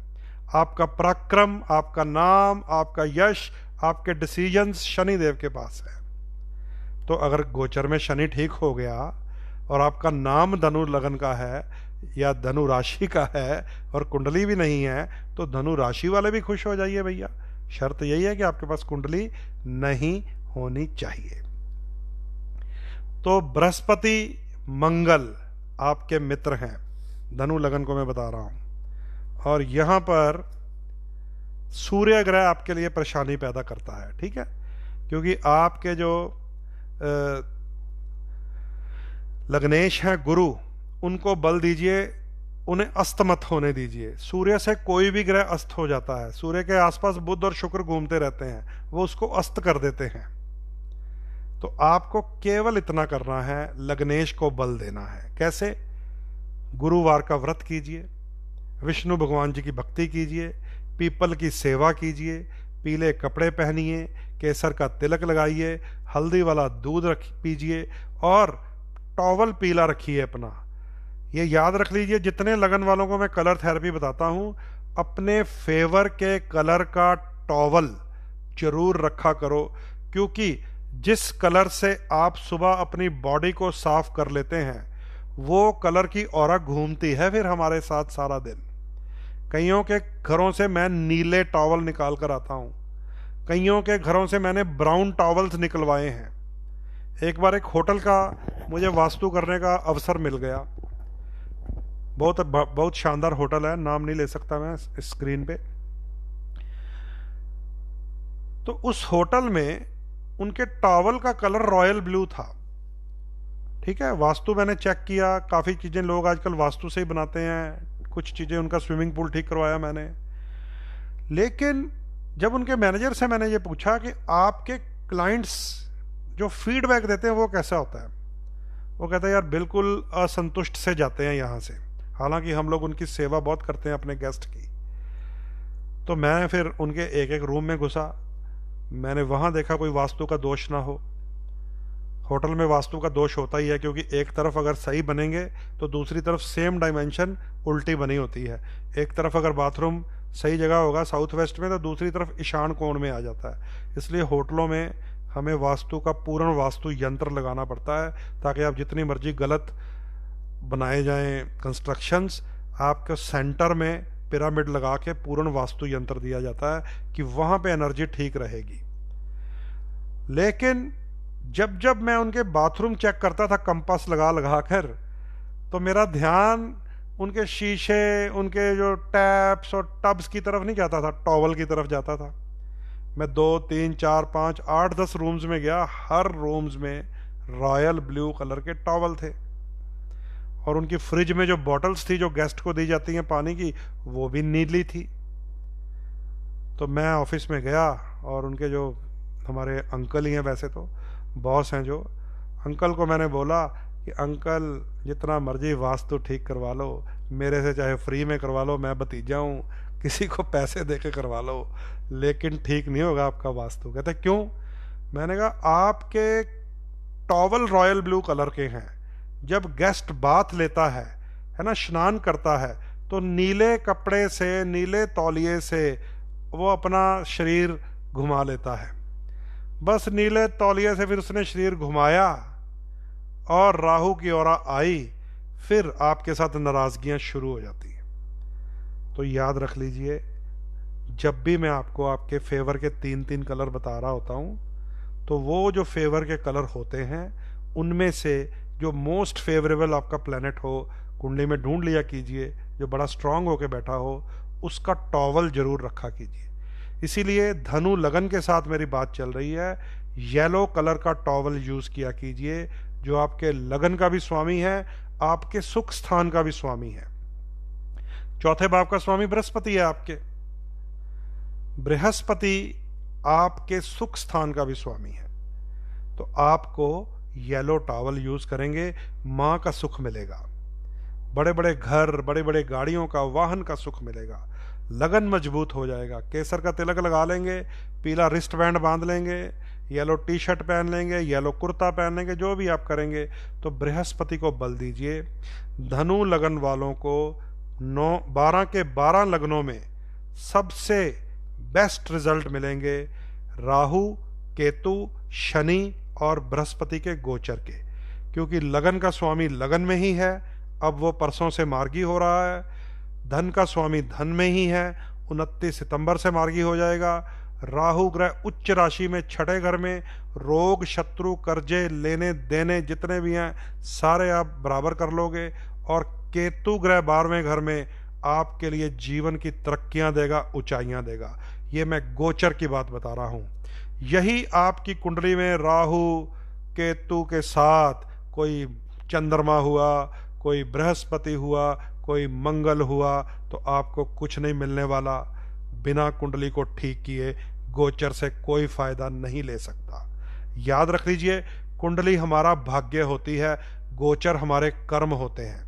आपका पराक्रम, आपका नाम, आपका यश, आपके डिसीजंस शनिदेव के पास है। तो अगर गोचर में शनि ठीक हो गया और आपका नाम धनु लगन का है या धनु राशि का है और कुंडली भी नहीं है, तो धनु राशि वाले भी खुश हो जाइए भैया। शर्त यही है कि आपके पास कुंडली नहीं होनी चाहिए। तो बृहस्पति मंगल आपके मित्र हैं, धनु लगन को मैं बता रहा हूं, और यहां पर सूर्य ग्रह आपके लिए परेशानी पैदा करता है। ठीक है, क्योंकि आपके जो लग्नेश हैं गुरु, उनको बल दीजिए, उन्हें अस्त मत होने दीजिए। सूर्य से कोई भी ग्रह अस्त हो जाता है, सूर्य के आसपास बुध और शुक्र घूमते रहते हैं, वो उसको अस्त कर देते हैं। तो आपको केवल इतना करना है, लग्नेश को बल देना है। कैसे? गुरुवार का व्रत कीजिए, विष्णु भगवान जी की भक्ति कीजिए, पीपल की सेवा कीजिए, पीले कपड़े पहनिए, केसर का तिलक लगाइए, हल्दी वाला दूध पीजिए, और टॉवल पीला रखिए अपना। ये याद रख लीजिए, जितने लगन वालों को मैं कलर थेरेपी बताता हूं, अपने फेवर के कलर का टॉवल जरूर रखा करो, क्योंकि जिस कलर से आप सुबह अपनी बॉडी को साफ कर लेते हैं, वो कलर की ऑरा घूमती है फिर हमारे साथ सारा दिन। कईयों के घरों से मैं नीले टॉवल निकाल कर आता हूं, कईयों के घरों से मैंने ब्राउन टॉवल्स निकलवाए हैं। एक बार एक होटल का मुझे वास्तु करने का अवसर मिल गया, बहुत शानदार होटल है, नाम नहीं ले सकता मैं स्क्रीन पे। तो उस होटल में उनके टॉवल का कलर रॉयल ब्लू था। ठीक है, वास्तु मैंने चेक किया, काफ़ी चीज़ें लोग आजकल वास्तु से ही बनाते हैं, कुछ चीज़ें, उनका स्विमिंग पूल ठीक करवाया मैंने। लेकिन जब उनके मैनेजर से मैंने ये पूछा कि आपके क्लाइंट्स जो फीडबैक देते हैं वो कैसा होता है, वो कहता है यार बिल्कुल असंतुष्ट से जाते हैं यहाँ से, हालांकि हम लोग उनकी सेवा बहुत करते हैं अपने गेस्ट की। तो मैं फिर उनके एक एक रूम में घुसा, मैंने वहाँ देखा कोई वास्तु का दोष ना हो। होटल में वास्तु का दोष होता ही है, क्योंकि एक तरफ अगर सही बनेंगे तो दूसरी तरफ सेम डायमेंशन उल्टी बनी होती है। एक तरफ अगर बाथरूम सही जगह होगा साउथ वेस्ट में, तो दूसरी तरफ ईशान कोण में आ जाता है। इसलिए होटलों में हमें वास्तु का पूर्ण वास्तु यंत्र लगाना पड़ता है, ताकि आप जितनी मर्जी गलत बनाए जाएं कंस्ट्रक्शंस, आपके सेंटर में पिरामिड लगा के पूर्ण वास्तु यंत्र दिया जाता है कि वहाँ पे एनर्जी ठीक रहेगी। लेकिन जब जब मैं उनके बाथरूम चेक करता था कंपास लगा लगा कर, तो मेरा ध्यान उनके शीशे, उनके जो टैप्स और टब्स की तरफ नहीं जाता था, टॉवल की तरफ जाता था। मैं 2, 3, 4, 5, 8, 10 रूम्स में गया, हर रूम्स में रॉयल ब्लू कलर के टॉवल थे। और उनकी फ्रिज में जो बॉटल्स थी जो गेस्ट को दी जाती हैं पानी की, वो भी नीली थी। तो मैं ऑफिस में गया और उनके जो हमारे अंकल ही हैं, वैसे तो बॉस हैं जो, अंकल को मैंने बोला कि अंकल जितना मर्जी वास्तु ठीक करवा लो, मेरे से चाहे फ्री में करवा लो, मैं भतीजा हूँ, किसी को पैसे दे के करवा लो, लेकिन ठीक नहीं होगा आपका वास्तु। कहते क्यों? मैंने कहा आपके टॉवल रॉयल ब्लू कलर के हैं, जब गेस्ट बाथ लेता है ना, स्नान करता है, तो नीले कपड़े से, नीले तौलिए से वो अपना शरीर घुमा लेता है। बस नीले तौलिए से फिर उसने शरीर घुमाया और राहु की औरा आई, फिर आपके साथ नाराजगियां शुरू हो जाती हैं। तो याद रख लीजिए, जब भी मैं आपको आपके फेवर के 3-3 कलर बता रहा होता हूं, तो वो जो फेवर के कलर होते हैं उनमें से जो मोस्ट फेवरेबल आपका प्लेनेट हो, कुंडली में ढूंढ लिया कीजिए, जो बड़ा स्ट्रांग होके बैठा हो, उसका टॉवल जरूर रखा कीजिए। इसीलिए धनु लगन के साथ मेरी बात चल रही है, येलो कलर का टॉवल यूज किया कीजिए, जो आपके लगन का भी स्वामी है, आपके सुख स्थान का भी स्वामी है। चौथे भाव का स्वामी बृहस्पति है आपके, बृहस्पति आपके सुख स्थान का भी स्वामी है। तो आपको येलो टॉवल यूज करेंगे, मां का सुख मिलेगा, बड़े बड़े घर, बड़े बड़े गाड़ियों का, वाहन का सुख मिलेगा, लगन मजबूत हो जाएगा। केसर का तिलक लगा लेंगे, पीला रिस्ट बैंड बांध लेंगे, येलो टी शर्ट पहन लेंगे, येलो कुर्ता पहन लेंगे, जो भी आप करेंगे, तो बृहस्पति को बल दीजिए। धनु लगन वालों को 12 के 12 लगनों में सबसे बेस्ट रिजल्ट मिलेंगे राहु, केतु, शनि और बृहस्पति के गोचर के, क्योंकि लगन का स्वामी लगन में ही है, अब वो परसों से मार्गी हो रहा है। धन का स्वामी धन में ही है, 29 सितंबर से मार्गी हो जाएगा। राहु ग्रह उच्च राशि में, छठे घर में, रोग, शत्रु, कर्जे, लेने देने जितने भी हैं सारे आप बराबर कर लोगे। और केतु ग्रह 12वें घर में आपके लिए जीवन की तरक्कियां देगा, ऊंचाइयां देगा। ये मैं गोचर की बात बता रहा हूं। यही आपकी कुंडली में राहु केतु के साथ कोई चंद्रमा हुआ, कोई बृहस्पति हुआ, कोई मंगल हुआ, तो आपको कुछ नहीं मिलने वाला। बिना कुंडली को ठीक किए गोचर से कोई फायदा नहीं ले सकता। याद रख लीजिए, कुंडली हमारा भाग्य होती है, गोचर हमारे कर्म होते हैं।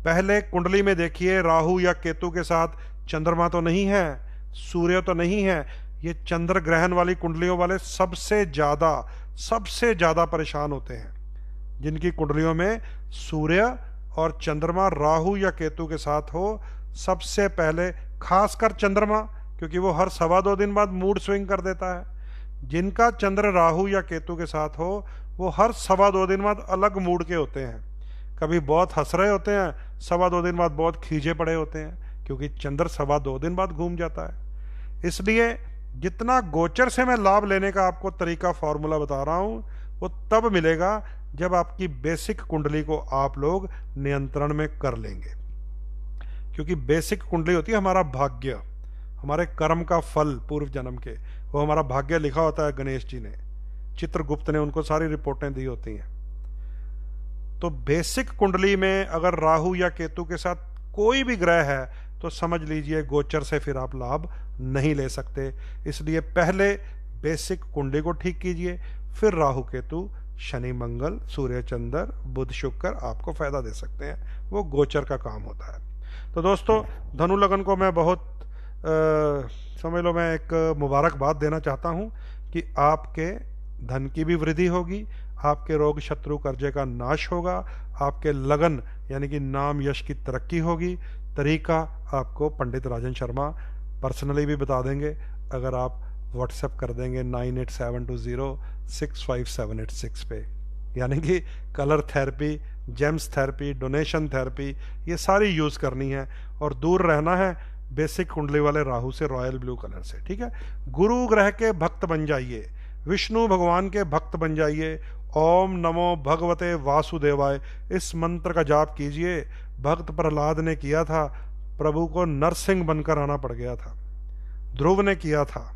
पहले कुंडली में देखिए, राहु या केतु के साथ चंद्रमा तो नहीं है, सूर्य तो नहीं है। ये चंद्र ग्रहण वाली कुंडलियों वाले सबसे ज्यादा परेशान होते हैं, जिनकी कुंडलियों में सूर्य और चंद्रमा राहु या केतु के साथ हो। सबसे पहले खासकर चंद्रमा, क्योंकि वो हर 2.25 दिन बाद मूड स्विंग कर देता है। जिनका चंद्र राहु या केतु के साथ हो, वो हर 2.25 दिन बाद अलग मूड के होते हैं। कभी बहुत हंस रहे होते हैं, 2.25 दिन बाद बहुत खींचे पड़े होते हैं, क्योंकि चंद्र 2.25 दिन बाद घूम जाता है। इसलिए जितना गोचर से मैं लाभ लेने का आपको तरीका, फॉर्मूला बता रहा हूं, वो तब मिलेगा जब आपकी बेसिक कुंडली को आप लोग नियंत्रण में कर लेंगे। क्योंकि बेसिक कुंडली होती है हमारा भाग्य, हमारे कर्म का फल पूर्व जन्म के, वो हमारा भाग्य लिखा होता है गणेश जी ने, चित्रगुप्त ने उनको सारी रिपोर्टें दी होती हैं। तो बेसिक कुंडली में अगर राहु या केतु के साथ कोई भी ग्रह है तो समझ लीजिए गोचर से फिर आप लाभ नहीं ले सकते। इसलिए पहले बेसिक कुंडली को ठीक कीजिए, फिर राहु केतु शनि मंगल सूर्य चंद्र बुध शुक्र आपको फायदा दे सकते हैं, वो गोचर का काम होता है। तो दोस्तों धनु लगन को मैं बहुत समझ लो मैं एक मुबारकबाद देना चाहता हूं कि आपके धन की भी वृद्धि होगी, आपके रोग शत्रु कर्जे का नाश होगा, आपके लगन यानी कि नाम यश की तरक्की होगी। तरीका आपको पंडित राजन शर्मा पर्सनली भी बता देंगे अगर आप व्हाट्सएप कर देंगे 9872065786 पे। यानी कि colour therapy, James therapy, donation therapy, ये सारी यूज़ करनी है और दूर रहना है बेसिक कुंडली वाले राहु से, रॉयल ब्लू कलर से। ठीक है, गुरु ग्रह के भक्त बन जाइए, विष्णु भगवान के भक्त बन जाइए। ओम नमो भगवते वासुदेवाय इस मंत्र का जाप कीजिए। भक्त प्रहलाद ने किया था, प्रभु को नरसिंह बनकर आना पड़ गया था, ध्रुव ने किया था,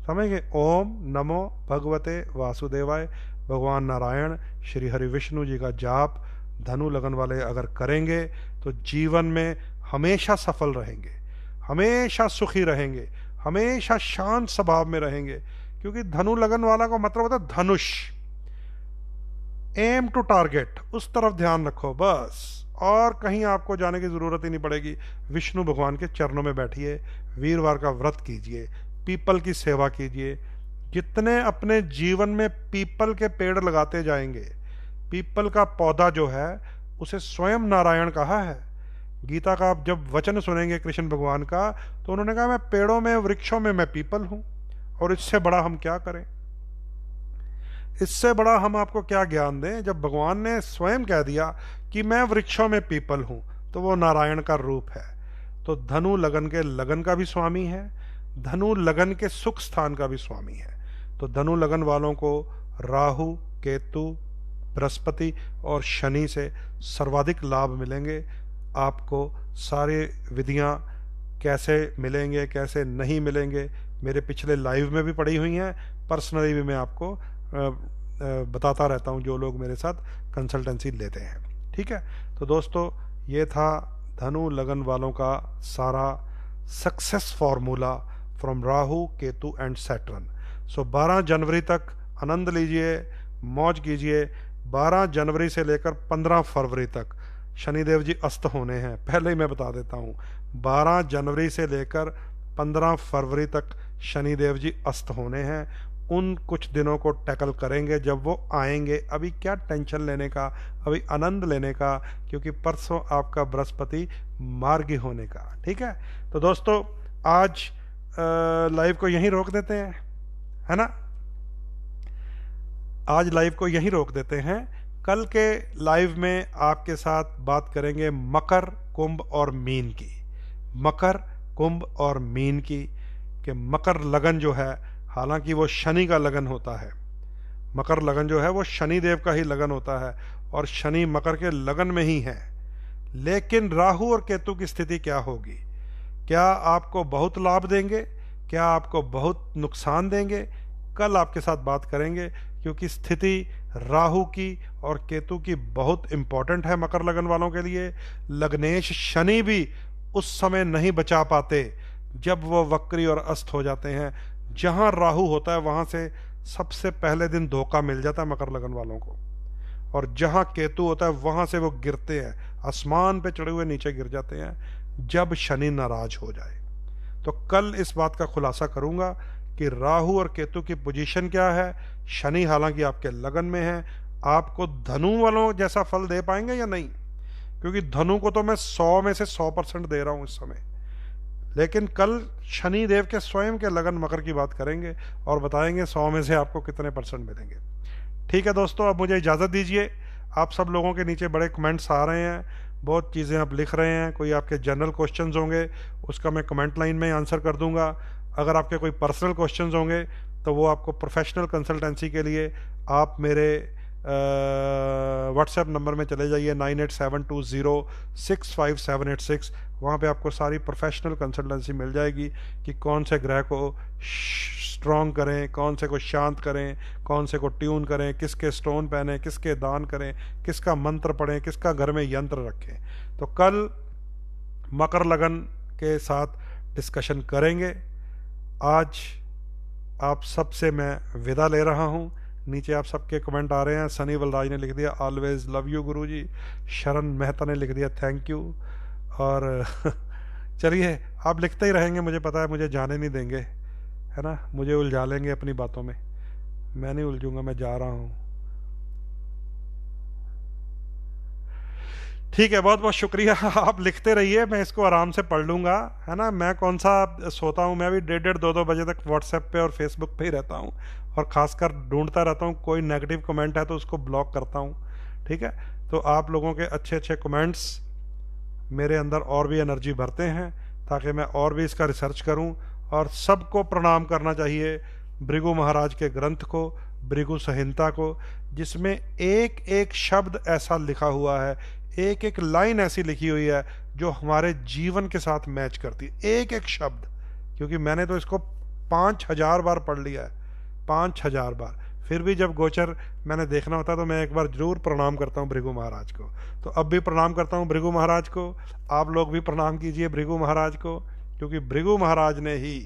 समझ गए। ओम नमो भगवते वासुदेवाय, भगवान नारायण श्री हरि विष्णु जी का जाप धनु लगन वाले अगर करेंगे तो जीवन में हमेशा सफल रहेंगे, हमेशा सुखी रहेंगे, हमेशा शांत स्वभाव में रहेंगे। क्योंकि धनु लगन वाला का मतलब होता है धनुष, एम टू टारगेट, उस तरफ ध्यान रखो बस, और कहीं आपको जाने की जरूरत ही नहीं पड़ेगी। विष्णु भगवान के चरणों में बैठिए, वीरवार का व्रत कीजिए, पीपल की सेवा कीजिए। जितने अपने जीवन में पीपल के पेड़ लगाते जाएंगे, पीपल का पौधा जो है उसे स्वयं नारायण कहा है। गीता का आप जब वचन सुनेंगे कृष्ण भगवान का तो उन्होंने कहा मैं पेड़ों में वृक्षों में मैं पीपल हूं, और इससे बड़ा हम क्या करें, इससे बड़ा हम आपको क्या ज्ञान दें। जब भगवान ने स्वयं कह दिया कि मैं वृक्षों में पीपल हूं तो वो नारायण का रूप है। तो धनु लगन के लगन का भी स्वामी है, धनु लगन के सुख स्थान का भी स्वामी है। तो धनु लगन वालों को राहु केतु बृहस्पति और शनि से सर्वाधिक लाभ मिलेंगे। आपको सारे विधियां कैसे मिलेंगे कैसे नहीं मिलेंगे मेरे पिछले लाइव में भी पड़ी हुई हैं, पर्सनली भी मैं आपको बताता रहता हूं जो लोग मेरे साथ कंसल्टेंसी लेते हैं। ठीक है, तो दोस्तों ये था धनु लगन वालों का सारा success formula from Rahu Ketu and Saturn. So 12 जनवरी तक आनंद लीजिए, मौज कीजिए। 12 जनवरी से लेकर 15 फरवरी तक शनिदेव जी अस्त होने हैं, पहले ही मैं बता देता हूँ। 12 जनवरी से लेकर 15 फरवरी तक शनिदेव जी अस्त होने हैं। उन कुछ दिनों को टैकल करेंगे जब वो आएंगे। अभी क्या टेंशन लेने का, अभी आनंद लेने का, क्योंकि परसों आपका बृहस्पति मार्गी होने का। ठीक है, तो दोस्तों आज लाइव को यहीं रोक देते हैं, है ना। आज लाइव को यहीं रोक देते हैं। कल के लाइव में आपके साथ बात करेंगे मकर कुंभ और मीन की, मकर कुंभ और मीन की। कि मकर लगन जो है, हालांकि वो शनि का लगन होता है, मकर लगन जो है वो शनि देव का ही लगन होता है और शनि मकर के लगन में ही है। लेकिन राहु और केतु की स्थिति क्या होगी, क्या आपको बहुत लाभ देंगे, क्या आपको बहुत नुकसान देंगे, कल आपके साथ बात करेंगे। क्योंकि स्थिति राहु की और केतु की बहुत इंपॉर्टेंट है मकर लगन वालों के लिए। लग्नेश शनि भी उस समय नहीं बचा पाते जब वो वक्री और अस्त हो जाते हैं। जहां राहु होता है वहां से सबसे पहले दिन धोखा मिल जाता है मकर लगन वालों को, और जहां केतु होता है वहां से वो गिरते हैं, आसमान पे चढ़े हुए नीचे गिर जाते हैं जब शनि नाराज हो जाए। तो कल इस बात का खुलासा करूंगा कि राहु और केतु की पोजीशन क्या है। शनि हालांकि आपके लगन में है, आपको धनु वालों जैसा फल दे पाएंगे या नहीं, क्योंकि धनु को तो मैं 100 में से 100% दे रहा हूं इस समय। लेकिन कल शनि देव के स्वयं के लगन मकर की बात करेंगे और बताएंगे 100 में से आपको कितने % मिलेंगे। ठीक है दोस्तों, अब मुझे इजाज़त दीजिए। आप सब लोगों के नीचे बड़े कमेंट्स आ रहे हैं, बहुत चीज़ें आप लिख रहे हैं। कोई आपके जनरल क्वेश्चंस होंगे उसका मैं कमेंट लाइन में आंसर कर दूंगा। अगर आपके कोई पर्सनल क्वेश्चंस होंगे तो वो आपको प्रोफेशनल कंसल्टेंसी के लिए आप मेरे व्हाट्सएप नंबर में चले जाइए 9872065786 वहाँ पे आपको सारी प्रोफेशनल कंसल्टेंसी मिल जाएगी कि कौन से ग्रह को स्ट्रॉन्ग करें, कौन से को शांत करें, कौन से को ट्यून करें, किसके स्टोन पहने, किसके दान करें, किसका मंत्र पढ़ें, किसका घर में यंत्र रखें। तो कल मकर लगन के साथ डिस्कशन करेंगे। आज आप सबसे मैं विदा ले रहा हूँ। नीचे आप सबके कमेंट आ रहे हैं। सनी बलराज ने लिख दिया ऑलवेज लव यू गुरुजी। शरण मेहता ने लिख दिया थैंक यू। और चलिए आप लिखते ही रहेंगे, मुझे पता है, मुझे जाने नहीं देंगे, है ना, मुझे उलझा लेंगे अपनी बातों में। मैं नहीं उलझूंगा, मैं जा रहा हूँ। ठीक है, बहुत बहुत शुक्रिया। आप लिखते रहिए, मैं इसको आराम से पढ़ लूँगा, है ना। मैं कौन सा सोता हूँ, मैं भी 1:30-2 बजे तक व्हाट्सएप पे और फेसबुक पे ही रहता हूँ, और ख़ासकर ढूंढता रहता हूँ कोई नेगेटिव कमेंट है तो उसको ब्लॉक करता हूँ। ठीक है, तो आप लोगों के अच्छे अच्छे कमेंट्स मेरे अंदर और भी एनर्जी भरते हैं, ताकि मैं और भी इसका रिसर्च करूँ। और सबको प्रणाम करना चाहिए भृगु महाराज के ग्रंथ को, भृगु संहिता को, जिसमें एक एक शब्द ऐसा लिखा हुआ है, एक एक लाइन ऐसी लिखी हुई है जो हमारे जीवन के साथ मैच करती है, एक एक शब्द। क्योंकि मैंने तो इसको 5000 बार पढ़ लिया है, 5000 बार, फिर भी जब गोचर मैंने देखना होता है तो मैं एक बार जरूर प्रणाम करता हूँ भृगु महाराज को। तो अब भी प्रणाम करता हूँ भृगु महाराज को। आप लोग भी प्रणाम कीजिए भृगु महाराज को, क्योंकि भृगु महाराज ने ही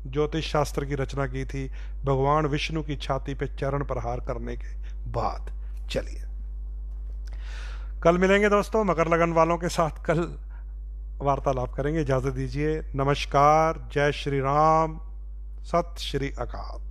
ज्योतिष शास्त्र की रचना की थी भगवान विष्णु की छाती पे चरण प्रहार करने के बाद। चलिए कल मिलेंगे दोस्तों, मकर लगन वालों के साथ कल वार्तालाप करेंगे। इजाजत दीजिए, नमस्कार, जय श्री राम, सत श्री अकाल।